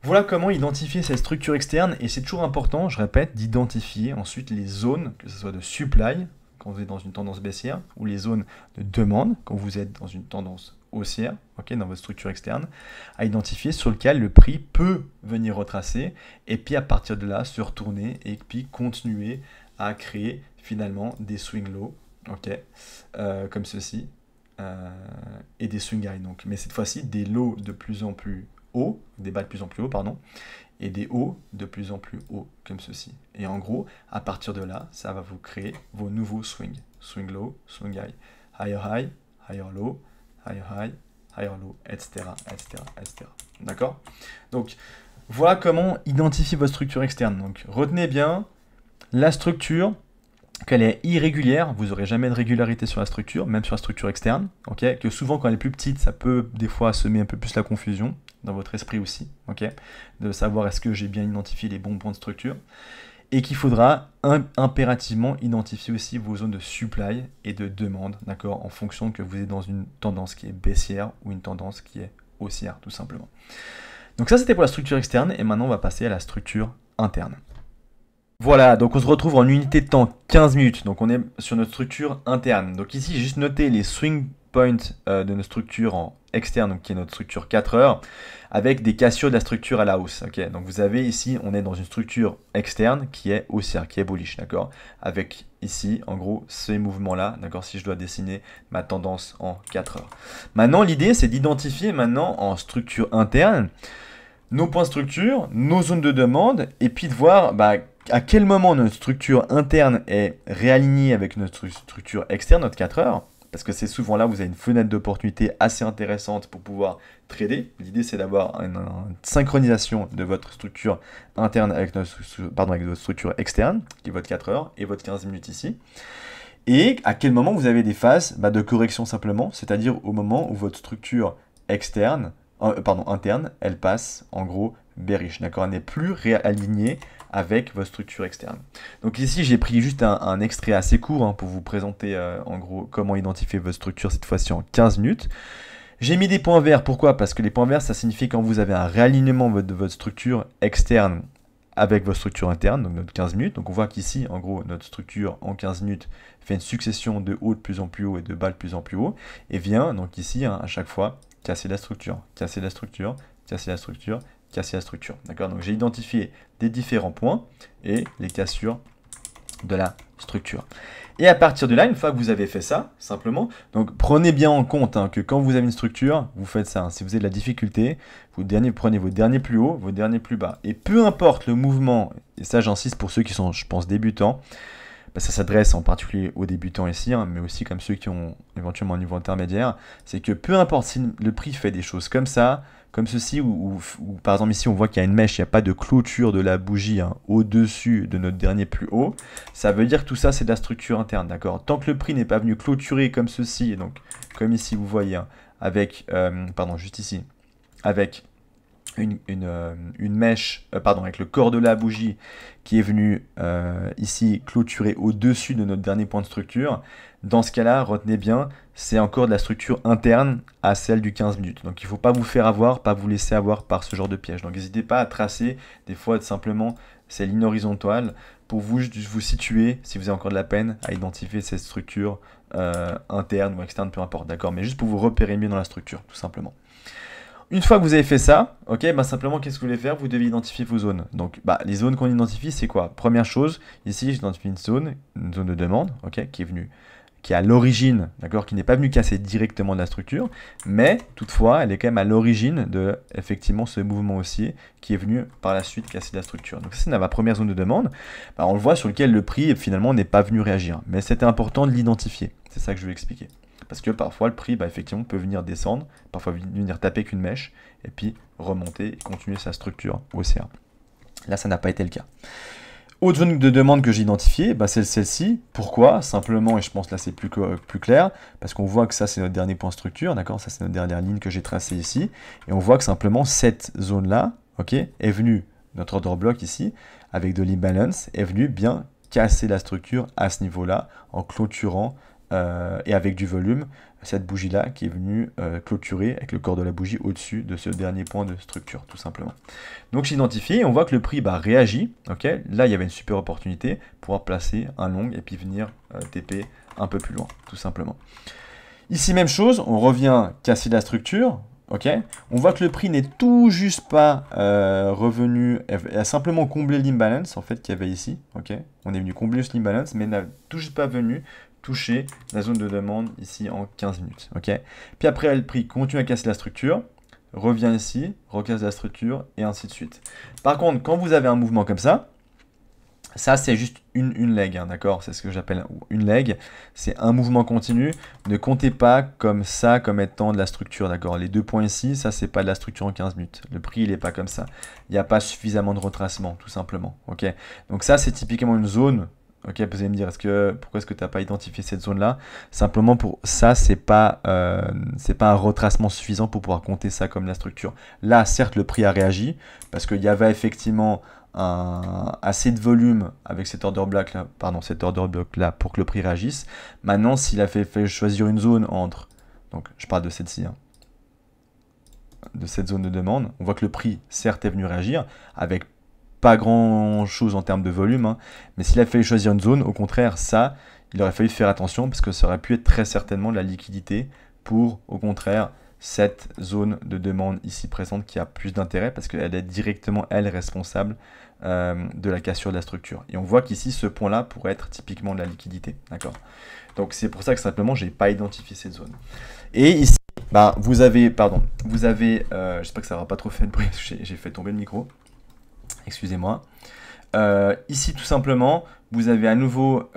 voilà comment identifier cette structure externe, et c'est toujours important, je répète, d'identifier ensuite les zones, que ce soit de supply, quand vous êtes dans une tendance baissière, ou les zones de demande, quand vous êtes dans une tendance haussière, dans votre structure externe, à identifier sur lequel le prix peut venir retracer, et puis à partir de là, se retourner, et puis continuer à créer finalement des swing low, comme ceci, et des swing high, donc, mais cette fois-ci, des lows de plus en plus hauts, des bas de plus en plus hauts, et des hauts de plus en plus hauts, comme ceci. Et en gros, à partir de là, ça va vous créer vos nouveaux swings. Swing low, swing high, higher low, higher high, higher low, etc., etc., etc. D'accord? Donc, voilà comment identifier votre structure externe. Donc, retenez bien la structure, qu'elle est irrégulière, vous n'aurez jamais de régularité sur la structure, même sur la structure externe, que souvent quand elle est plus petite, ça peut des fois semer un peu plus la confusion dans votre esprit aussi, de savoir est-ce que j'ai bien identifié les bons points de structure, et qu'il faudra impérativement identifier aussi vos zones de supply et de demande, d'accord, en fonction que vous êtes dans une tendance qui est baissière ou une tendance qui est haussière, tout simplement. Donc ça, c'était pour la structure externe, et maintenant on va passer à la structure interne. Voilà, donc on se retrouve en unité de temps 15 minutes, donc on est sur notre structure interne. Donc ici, j'ai juste noté les swing points de notre structure en externe, donc qui est notre structure 4 heures, avec des cassures de la structure à la hausse. Donc vous avez ici, on est dans une structure externe qui est haussière, qui est bullish, d'accord, avec ici, en gros, ces mouvements-là, d'accord, si je dois dessiner ma tendance en 4 heures. Maintenant, l'idée, c'est d'identifier maintenant en structure interne nos points de structure, nos zones de demande, et puis de voir à quel moment notre structure interne est réalignée avec notre structure externe, notre 4 heures, parce que c'est souvent là où vous avez une fenêtre d'opportunité assez intéressante pour pouvoir trader. L'idée, c'est d'avoir une synchronisation de votre structure interne avec votre structure externe, qui est votre 4 heures, et votre 15 minutes ici. Et à quel moment vous avez des phases de correction simplement, c'est-à-dire au moment où votre structure interne, elle passe en gros bearish, d'accord, elle n'est plus réalignée avec votre structure externe. Donc ici, j'ai pris juste un extrait assez court pour vous présenter en gros comment identifier votre structure cette fois-ci en 15 minutes. J'ai mis des points verts, pourquoi? Parce que les points verts, ça signifie quand vous avez un réalignement de votre structure externe avec votre structure interne, donc notre 15 minutes. Donc on voit qu'ici, en gros, notre structure en 15 minutes fait une succession de hauts de plus en plus haut et de bas de plus en plus haut, et vient donc ici, à chaque fois, casser la structure, casser la structure, casser la structure, casser la structure. D'accord? Donc j'ai identifié des différents points et les cassures de la structure. Et à partir de là, une fois que vous avez fait ça, simplement, donc prenez bien en compte que quand vous avez une structure, vous faites ça. Si vous avez de la difficulté, vous prenez vos derniers plus hauts, vos derniers plus bas. Et peu importe le mouvement, et ça j'insiste pour ceux qui sont, je pense, débutants, ça s'adresse en particulier aux débutants ici, mais aussi comme ceux qui ont éventuellement un niveau intermédiaire, c'est que peu importe si le prix fait des choses comme ça, comme ceci, où, par exemple ici on voit qu'il y a une mèche, il n'y a pas de clôture de la bougie hein, au-dessus de notre dernier plus haut, ça veut dire que tout ça c'est de la structure interne, d'accord? Tant que le prix n'est pas venu clôturer comme ceci, et donc comme ici vous voyez, hein, avec, pardon, juste ici, avec une mèche, pardon, avec le corps de la bougie qui est venu ici clôturer au-dessus de notre dernier point de structure. Dans ce cas-là, retenez bien, c'est encore de la structure interne à celle du 15 minutes. Donc il ne faut pas vous faire avoir, pas vous laisser avoir par ce genre de piège. Donc n'hésitez pas à tracer, des fois simplement ces lignes horizontales pour vous situer, si vous avez encore de la peine, à identifier ces structures internes ou externes, peu importe, d'accord? Mais juste pour vous repérer mieux dans la structure, tout simplement. Une fois que vous avez fait ça, ok, bah simplement qu'est-ce que vous voulez faire? Vous devez identifier vos zones. Donc les zones qu'on identifie, c'est quoi? Première chose, ici j'identifie une zone de demande, ok, qui est à l'origine, d'accord, qui n'est pas venue casser directement de la structure, mais toutefois elle est quand même à l'origine de effectivement ce mouvement haussier qui est venu par la suite casser de la structure. Donc ça c'est ma première zone de demande, bah, on le voit sur lequel le prix finalement n'est pas venu réagir. Mais c'était important de l'identifier, c'est ça que je vais expliquer. Parce que parfois le prix effectivement peut venir descendre, parfois venir taper qu'une mèche, et puis remonter et continuer sa structure haussière. Là ça n'a pas été le cas. Autre zone de demande que j'ai identifiée, c'est celle-ci. Pourquoi? Simplement, et je pense là c'est plus clair, parce qu'on voit que ça c'est notre dernier point structure, d'accord? Ça c'est notre dernière ligne que j'ai tracée ici, et on voit que simplement cette zone-là, ok, est venue, notre order block ici, avec de l'imbalance, est venue bien casser la structure à ce niveau-là, en clôturant et avec du volume, cette bougie-là qui est venue clôturer avec le corps de la bougie au-dessus de ce dernier point de structure, tout simplement. Donc j'identifie et on voit que le prix réagit. Okay, là, il y avait une super opportunité pour pouvoir placer un long et puis venir TP un peu plus loin, tout simplement. Ici, même chose, on revient casser la structure. Okay, on voit que le prix n'est tout juste pas revenu, elle a simplement comblé l'imbalance en fait qu'il y avait ici. Okay, on est venu combler ce l'imbalance, mais n'a tout juste pas venu toucher la zone de demande ici en 15 minutes. Okay, puis après, le prix continue à casser la structure, revient ici, recasse la structure, et ainsi de suite. Par contre, quand vous avez un mouvement comme ça c'est juste une leg, hein, d'accord? C'est ce que j'appelle une leg. C'est un mouvement continu. Ne comptez pas comme ça, comme étant de la structure, d'accord? Les 2 points ici, ça, c'est pas de la structure en 15 minutes. Le prix, il n'est pas comme ça. Il n'y a pas suffisamment de retracement, tout simplement. Ok. Donc ça, c'est typiquement une zone. Ok, vous allez me dire, pourquoi est-ce que tu n'as pas identifié cette zone-là? Simplement pour ça, c'est pas un retracement suffisant pour pouvoir compter ça comme la structure. Là, certes, le prix a réagi, parce qu'il y avait effectivement assez de volume avec cet order block là, pour que le prix réagisse. Maintenant, s'il a fait choisir une zone entre, donc je parle de celle-ci, hein, de cette zone de demande, on voit que le prix, certes, est venu réagir avec pas grand chose en termes de volume, hein, mais s'il a fallu choisir une zone, au contraire, ça, il aurait fallu faire attention parce que ça aurait pu être très certainement de la liquidité pour, au contraire, cette zone de demande ici présente qui a plus d'intérêt parce qu'elle est directement, elle, responsable de la cassure de la structure. Et on voit qu'ici, ce point-là pourrait être typiquement de la liquidité. D'accord. Donc c'est pour ça que simplement, je n'ai pas identifié cette zone. Et ici, vous avez, j'espère que ça n'aura pas trop fait de bruit parce que j'ai fait tomber le micro. Excusez-moi. Ici, tout simplement, vous avez à nouveau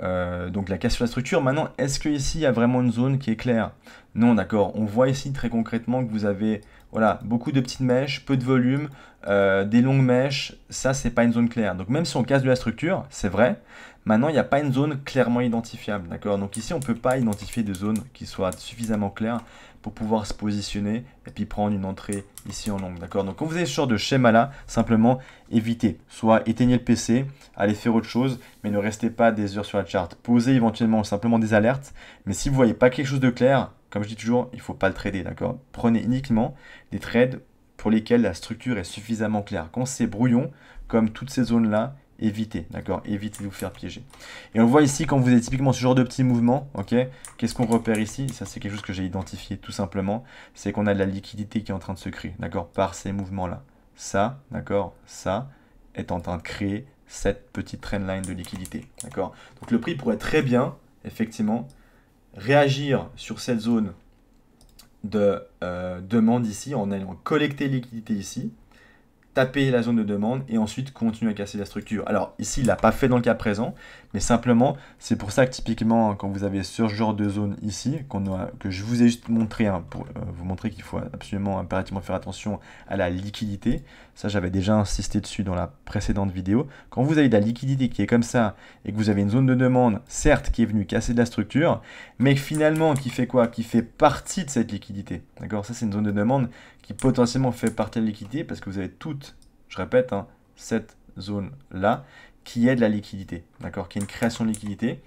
donc la cassure de la structure. Maintenant, est-ce que ici il y a vraiment une zone qui est claire? Non, d'accord. On voit ici très concrètement que vous avez beaucoup de petites mèches, peu de volume, des longues mèches. Ça, c'est pas une zone claire. Donc même si on casse de la structure, c'est vrai. Maintenant, il n'y a pas une zone clairement identifiable. D'accord. Donc ici, on ne peut pas identifier de zone qui soit suffisamment claire pour pouvoir se positionner et puis prendre une entrée ici en longue. D'accord. Donc quand vous avez ce genre de schéma là, simplement évitez. Soit éteignez le PC, allez faire autre chose, mais ne restez pas des heures sur la charte. Posez éventuellement simplement des alertes, mais si vous ne voyez pas quelque chose de clair, comme je dis toujours, il ne faut pas le trader. D'accord. Prenez uniquement des trades pour lesquels la structure est suffisamment claire. Quand c'est brouillon, comme toutes ces zones là, évitez, d'accord, évitez de vous faire piéger. Et on voit ici, quand vous avez typiquement ce genre de petits mouvements, ok, qu'est-ce qu'on repère ici? Ça, c'est quelque chose que j'ai identifié tout simplement, c'est qu'on a de la liquidité qui est en train de se créer, d'accord, par ces mouvements-là. Ça, d'accord, ça est en train de créer cette petite trendline de liquidité, d'accord. Donc le prix pourrait très bien, effectivement, réagir sur cette zone de demande ici, en allant collecter liquidité ici, taper la zone de demande et ensuite continuer à casser la structure. Alors ici, il l'a pas fait dans le cas présent, mais simplement, c'est pour ça que typiquement, quand vous avez ce genre de zone ici, que je vous ai juste montré, hein, pour vous montrer qu'il faut absolument, impérativement faire attention à la liquidité. Ça, j'avais déjà insisté dessus dans la précédente vidéo. Quand vous avez de la liquidité qui est comme ça, et que vous avez une zone de demande, certes, qui est venue casser de la structure, mais finalement, qui fait quoi? Qui fait partie de cette liquidité. D'accord? Ça, c'est une zone de demande qui potentiellement fait partie de la liquidité, parce que vous avez toute, je répète, hein, cette zone-là, qui est de la liquidité, d'accord, qui est une création de liquidité.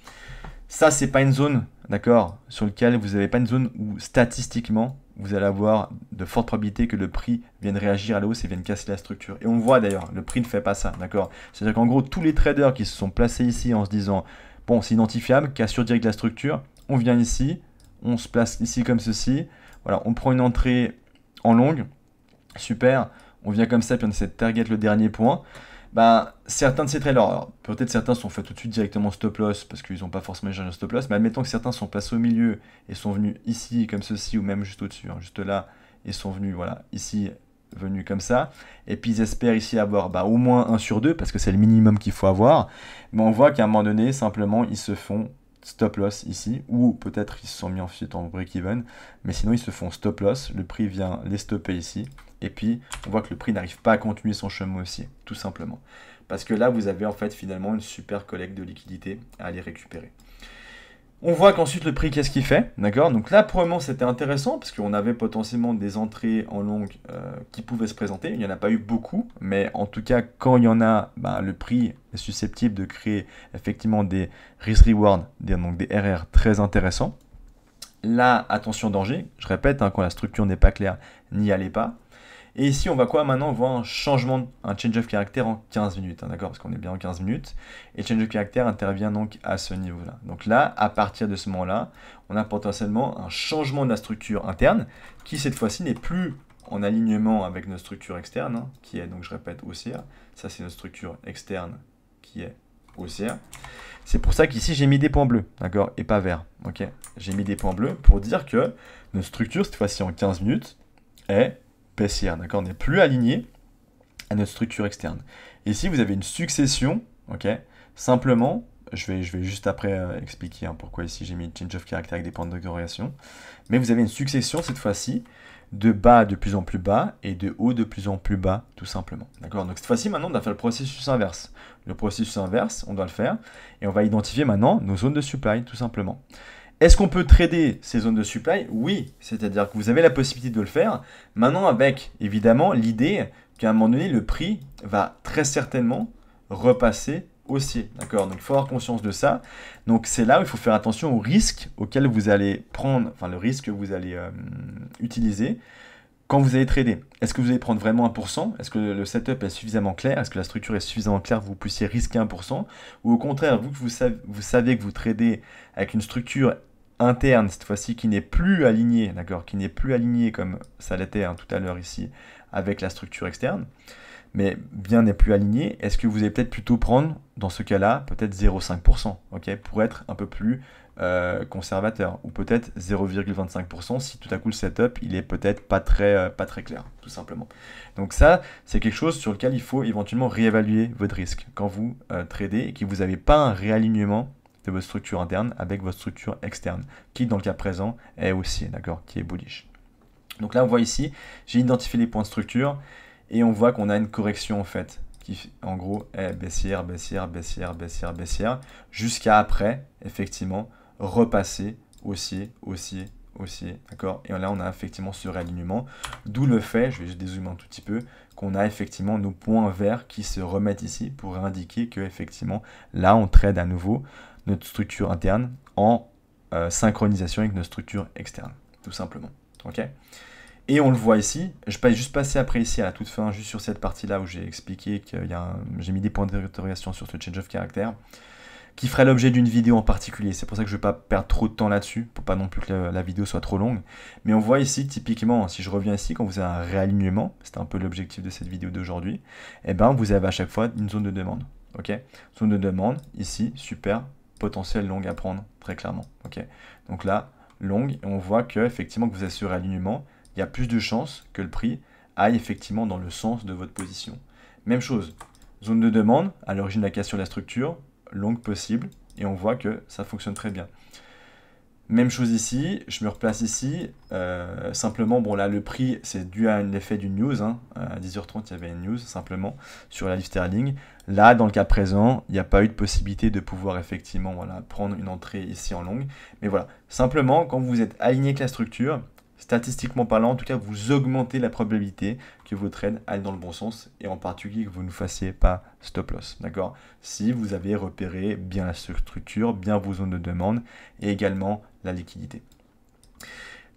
Ça, c'est pas une zone, d'accord, sur laquelle vous n'avez pas une zone où statistiquement vous allez avoir de fortes probabilités que le prix vienne réagir à la hausse et vienne casser la structure. Et on voit d'ailleurs, le prix ne fait pas ça, d'accord. C'est-à-dire qu'en gros, tous les traders qui se sont placés ici en se disant, bon, c'est identifiable, cassure directe de la structure, on vient ici, on se place ici comme ceci, voilà, on prend une entrée en longue, super, on vient comme ça, puis on essaie de target le dernier point. Bah, certains de ces traders, alors peut-être certains sont faits tout de suite directement stop loss parce qu'ils n'ont pas forcément échangé un stop loss, mais admettons que certains sont placés au milieu et sont venus ici comme ceci ou même juste au-dessus, hein, juste là, et sont venus voilà, ici, venus comme ça, et puis ils espèrent ici avoir au moins 1 sur 2 parce que c'est le minimum qu'il faut avoir, mais on voit qu'à un moment donné, simplement, ils se font stop loss ici, ou peut-être ils se sont mis ensuite en break-even, mais sinon ils se font stop loss, le prix vient les stopper ici, et puis on voit que le prix n'arrive pas à continuer son chemin haussier, tout simplement. Parce que là, vous avez en fait finalement une super collecte de liquidités à aller récupérer. On voit qu'ensuite le prix, qu'est-ce qu'il fait, d'accord? Donc là, pour le moment, c'était intéressant, parce qu'on avait potentiellement des entrées en longue qui pouvaient se présenter. Il n'y en a pas eu beaucoup, mais en tout cas, quand il y en a, le prix est susceptible de créer effectivement des risk-reward, donc des RR très intéressants. Là, attention danger, je répète, hein, quand la structure n'est pas claire, n'y allez pas. Et ici, on voit quoi maintenant? On voit un changement, un change of character en 15 minutes, hein, d'accord? Parce qu'on est bien en 15 minutes. Et change of character intervient donc à ce niveau-là. Donc là, à partir de ce moment-là, on a potentiellement un changement de la structure interne qui, cette fois-ci, n'est plus en alignement avec notre structure externe, hein, qui est, donc je répète, haussière. Ça, c'est notre structure externe qui est haussière. C'est pour ça qu'ici, j'ai mis des points bleus, d'accord? Et pas verts, ok? J'ai mis des points bleus pour dire que notre structure, cette fois-ci en 15 minutes, est baissière, d'accord, n'est plus aligné à notre structure externe. Et ici, vous avez une succession, ok, simplement, je vais juste après expliquer pourquoi ici j'ai mis change of character avec des points de corrélation, mais vous avez une succession cette fois-ci de bas de plus en plus bas et de haut de plus en plus bas, tout simplement. D'accord? Donc cette fois-ci, maintenant, on doit faire le processus inverse. Le processus inverse, on doit le faire, et on va identifier maintenant nos zones de supply, tout simplement. Est-ce qu'on peut trader ces zones de supply? Oui, c'est-à-dire que vous avez la possibilité de le faire. Maintenant, avec, évidemment, l'idée qu'à un moment donné, le prix va très certainement repasser haussier. D'accord? Donc, il faut avoir conscience de ça. Donc, c'est là où il faut faire attention au risque auquel vous allez prendre, enfin, le risque que vous allez utiliser quand vous allez trader. Est-ce que vous allez prendre vraiment 1%? Est-ce que le setup est suffisamment clair? Est-ce que la structure est suffisamment claire que vous puissiez risquer 1%? Ou au contraire, vous savez que vous tradez avec une structure interne, cette fois-ci, qui n'est plus alignée, d'accord, qui n'est plus alignée comme ça l'était tout à l'heure ici, avec la structure externe, mais bien n'est plus aligné, est-ce que vous allez peut-être plutôt prendre, dans ce cas-là, peut-être 0,5%, ok, pour être un peu plus conservateur, ou peut-être 0,25% si tout à coup le setup, il est peut-être pas très clair, tout simplement. Donc ça, c'est quelque chose sur lequel il faut éventuellement réévaluer votre risque quand vous tradez et que vous n'avez pas un réalignement de votre structure interne avec votre structure externe, qui dans le cas présent est haussier, d'accord, qui est bullish. Donc là, on voit ici, j'ai identifié les points de structure et on voit qu'on a une correction en fait, qui en gros est baissière, baissière, baissière, baissière, baissière, jusqu'à après, effectivement, repasser haussier, haussier, haussier, d'accord. Et là, on a effectivement ce réalignement, d'où le fait, je vais juste dézoomer un tout petit peu, qu'on a effectivement nos points verts qui se remettent ici pour indiquer que effectivement, là, on trade à nouveau notre structure interne en synchronisation avec notre structure externe, tout simplement. Ok. Et on le voit ici, je vais juste passer après ici à la toute fin, juste sur cette partie-là où j'ai expliqué que j'ai mis des points d'interrogation sur ce change of character, qui ferait l'objet d'une vidéo en particulier. C'est pour ça que je ne vais pas perdre trop de temps là-dessus, pour pas non plus que la vidéo soit trop longue. Mais on voit ici, typiquement, si je reviens ici, quand vous avez un réalignement, c'est un peu l'objectif de cette vidéo d'aujourd'hui, et ben vous avez à chaque fois une zone de demande. Ok, zone de demande, ici, super, potentiel longue à prendre, très clairement. Ok, donc là, longue, et on voit que effectivement que vous avez ce réalignement, il y a plus de chances que le prix aille effectivement dans le sens de votre position. Même chose, zone de demande, à l'origine de la cassure de la structure, longue possible, et on voit que ça fonctionne très bien. Même chose ici, je me replace ici, simplement, bon là le prix c'est dû à l'effet d'une news, hein. À 10h30 il y avait une news simplement sur la livre sterling. Là dans le cas présent, il n'y a pas eu de possibilité de pouvoir effectivement voilà, prendre une entrée ici en longue. Mais voilà, simplement quand vous êtes aligné avec la structure, statistiquement parlant, en tout cas vous augmentez la probabilité que vos trades aillent dans le bon sens et en particulier que vous ne fassiez pas stop loss, d'accord? Si vous avez repéré bien la structure, bien vos zones de demande et également la liquidité.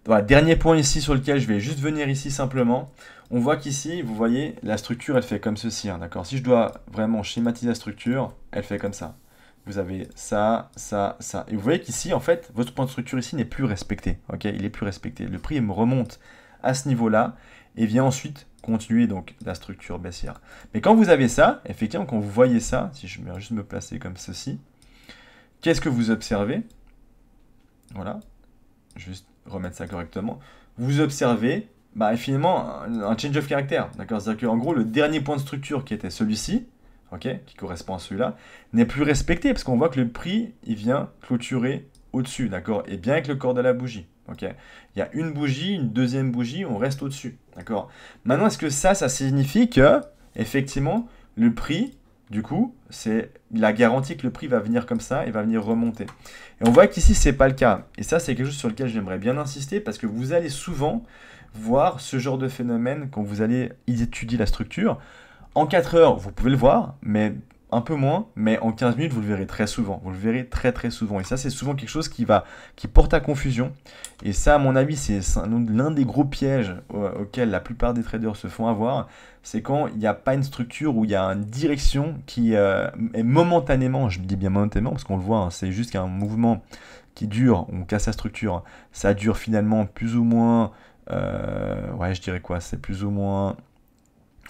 Voilà, dernier point ici sur lequel je vais juste venir ici simplement. On voit qu'ici, vous voyez, la structure, elle fait comme ceci, hein, d'accord? Si je dois vraiment schématiser la structure, elle fait comme ça. Vous avez ça, ça, ça. Et vous voyez qu'ici, en fait, votre point de structure ici n'est plus respecté, ok? Il est plus respecté. Le prix me remonte à ce niveau-là et vient ensuite continuer donc la structure baissière. Mais quand vous avez ça, effectivement, quand vous voyez ça, si je vais juste me placer comme ceci, qu'est-ce que vous observez? Voilà, juste remettre ça correctement. Vous observez, bah, finalement, un change of character, d'accord? C'est-à-dire qu'en gros, le dernier point de structure qui était celui-ci, ok, qui correspond à celui-là, n'est plus respecté, parce qu'on voit que le prix, il vient clôturer au-dessus, d'accord? Et bien avec le corps de la bougie, ok? Il y a une bougie, une deuxième bougie, on reste au-dessus, d'accord? Maintenant, est-ce que ça signifie que, effectivement, le prix, du coup, c'est la garantie que le prix va venir comme ça et va venir remonter. Et on voit qu'ici, ce n'est pas le cas. Et ça, c'est quelque chose sur lequel j'aimerais bien insister parce que vous allez souvent voir ce genre de phénomène quand vous allez étudier la structure. En 4 heures, vous pouvez le voir, mais un peu moins, mais en 15 minutes, vous le verrez très souvent. Vous le verrez très très souvent. Et ça, c'est souvent quelque chose qui porte à confusion. Et ça, à mon avis, c'est l'un des gros pièges auxquels la plupart des traders se font avoir. C'est quand il n'y a pas une structure où il y a une direction qui est momentanément, je dis bien momentanément parce qu'on le voit, hein, c'est juste qu'un mouvement qui dure, on casse la structure, ça dure finalement plus ou moins, ouais je dirais quoi, c'est plus ou moins...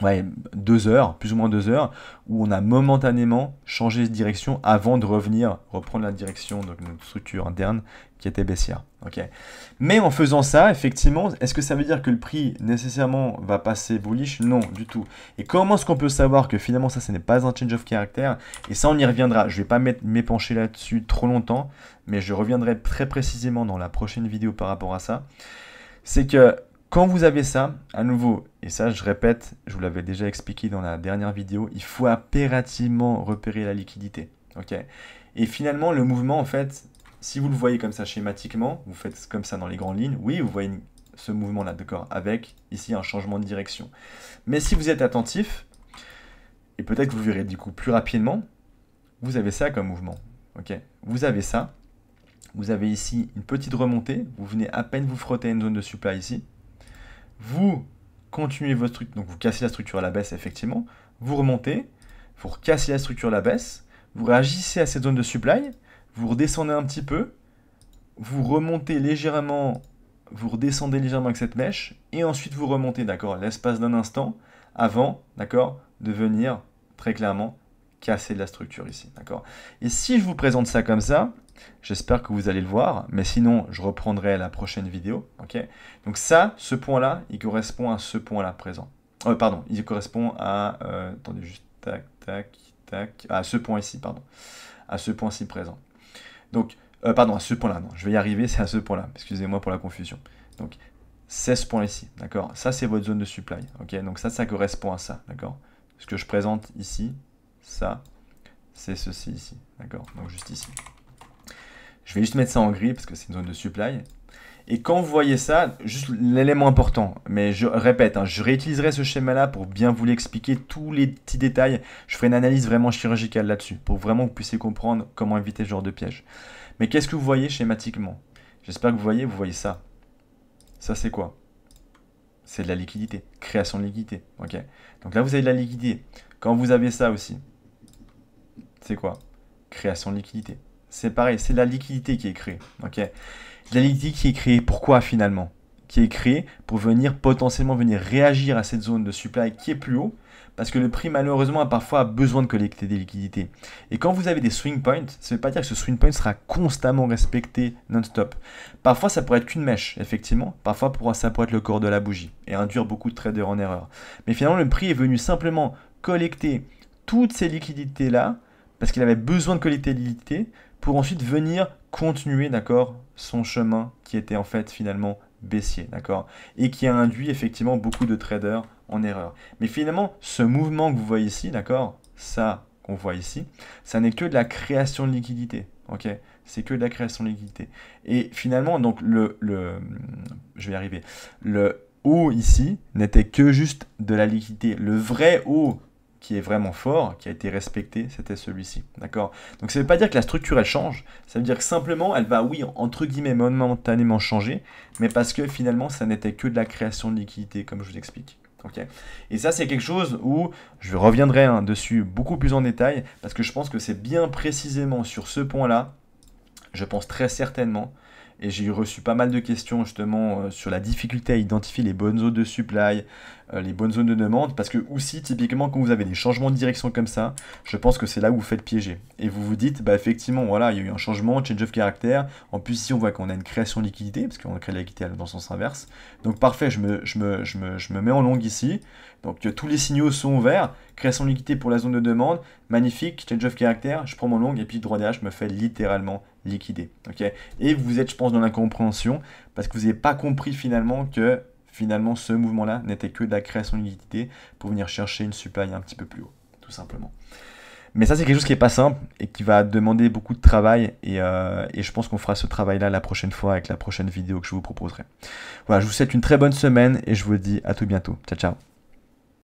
Ouais, 2 heures, plus ou moins 2 heures, où on a momentanément changé de direction avant de reprendre la direction de notre structure interne qui était baissière. Okay. Mais en faisant ça, effectivement, est-ce que ça veut dire que le prix nécessairement va passer bullish? Non, du tout. Et comment est-ce qu'on peut savoir que finalement ça, ce n'est pas un change of character? Et ça, on y reviendra. Je ne vais pas m'épancher là-dessus trop longtemps, mais je reviendrai très précisément dans la prochaine vidéo par rapport à ça. C'est que quand vous avez ça, à nouveau, et ça je répète, je vous l'avais déjà expliqué dans la dernière vidéo, il faut impérativement repérer la liquidité. Okay, et finalement, le mouvement, en fait, si vous le voyez comme ça schématiquement, vous faites comme ça dans les grandes lignes, oui, vous voyez ce mouvement-là, d'accord, avec ici un changement de direction. Mais si vous êtes attentif, et peut-être que vous verrez du coup plus rapidement, vous avez ça comme mouvement. Okay, vous avez ça, vous avez ici une petite remontée, vous venez à peine vous frotter à une zone de supply ici, vous continuez votre structure, donc vous cassez la structure à la baisse effectivement, vous remontez, vous recassez la structure à la baisse, vous réagissez à cette zone de supply, vous redescendez un petit peu, vous remontez légèrement, vous redescendez légèrement avec cette mèche, et ensuite vous remontez, d'accord, l'espace d'un instant, avant, d'accord, de venir très clairement casser de la structure ici, d'accord. Et si je vous présente ça comme ça, j'espère que vous allez le voir, mais sinon, je reprendrai la prochaine vidéo. Okay, donc ça, ce point-là, il correspond à ce point-là présent. Pardon, il correspond à... attendez, juste tac, tac, tac... À ce point ici, pardon. À ce point-ci présent. Donc, pardon, à ce point-là, non, je vais y arriver, c'est à ce point-là. Excusez-moi pour la confusion. Donc, c'est ce point ici, d'accord. Ça, c'est votre zone de supply. Ok, donc ça correspond à ça, d'accord. Ce que je présente ici, ça, c'est ceci ici, d'accord. Donc, juste ici. Je vais juste mettre ça en gris parce que c'est une zone de supply. Et quand vous voyez ça, juste l'élément important, mais je répète, hein, je réutiliserai ce schéma-là pour bien vous l'expliquer, tous les petits détails. Je ferai une analyse vraiment chirurgicale là-dessus, pour vraiment que vous puissiez comprendre comment éviter ce genre de piège. Mais qu'est-ce que vous voyez schématiquement? J'espère que vous voyez ça. Ça, c'est quoi? C'est de la liquidité, création de liquidité. Okay, donc là, vous avez de la liquidité. Quand vous avez ça aussi, c'est quoi? Création de liquidité. C'est pareil, c'est la liquidité qui est créée. Okay, la liquidité qui est créée, pourquoi finalement? qui est créé pour potentiellement venir réagir à cette zone de supply qui est plus haut, parce que le prix malheureusement a parfois besoin de collecter des liquidités. Et quand vous avez des swing points, ça ne veut pas dire que ce swing point sera constamment respecté non-stop. Parfois ça pourrait être qu'une mèche, effectivement, parfois ça pourrait être le corps de la bougie et induire beaucoup de traders en erreur. Mais finalement le prix est venu simplement collecter toutes ces liquidités-là, parce qu'il avait besoin de collecter des liquidités, pour ensuite venir continuer, d'accord, son chemin qui était en fait finalement baissier, d'accord, et qui a induit effectivement beaucoup de traders en erreur. Mais finalement, ce mouvement que vous voyez ici, d'accord, ça qu'on voit ici, ça n'est que de la création de liquidité, ok, c'est que de la création de liquidité. Et finalement, donc je vais y arriver, le haut ici n'était que juste de la liquidité. Le vrai haut qui est vraiment fort, qui a été respecté, c'était celui-ci, d'accord. Donc ça ne veut pas dire que la structure elle change, ça veut dire que simplement elle va, oui, entre guillemets, momentanément changer, mais parce que finalement ça n'était que de la création de liquidité, comme je vous explique. Okay. Et ça c'est quelque chose où je reviendrai dessus beaucoup plus en détail, parce que je pense que c'est bien précisément sur ce point-là, je pense très certainement, et j'ai reçu pas mal de questions justement sur la difficulté à identifier les bonnes zones de supply, les bonnes zones de demande, parce que aussi typiquement quand vous avez des changements de direction comme ça, je pense que c'est là où vous faites piéger. Et vous vous dites, bah effectivement, voilà, il y a eu un changement, change of character, en plus ici on voit qu'on a une création de liquidité, parce qu'on crée de la liquidité dans le sens inverse. Donc parfait, je me mets en long ici, donc tous les signaux sont ouverts, création de liquidité pour la zone de demande, magnifique, change of character, je prends mon long, et puis droit derrière, je me fais littéralement liquider. Okay. Et vous êtes, je pense, dans l'incompréhension, parce que vous n'avez pas compris finalement que ce mouvement-là n'était que de la création de liquidité pour venir chercher une supply un petit peu plus haut, tout simplement. Mais ça, c'est quelque chose qui n'est pas simple et qui va demander beaucoup de travail. Et je pense qu'on fera ce travail-là la prochaine fois avec la prochaine vidéo que je vous proposerai. Voilà, je vous souhaite une très bonne semaine et je vous dis à tout bientôt. Ciao, ciao.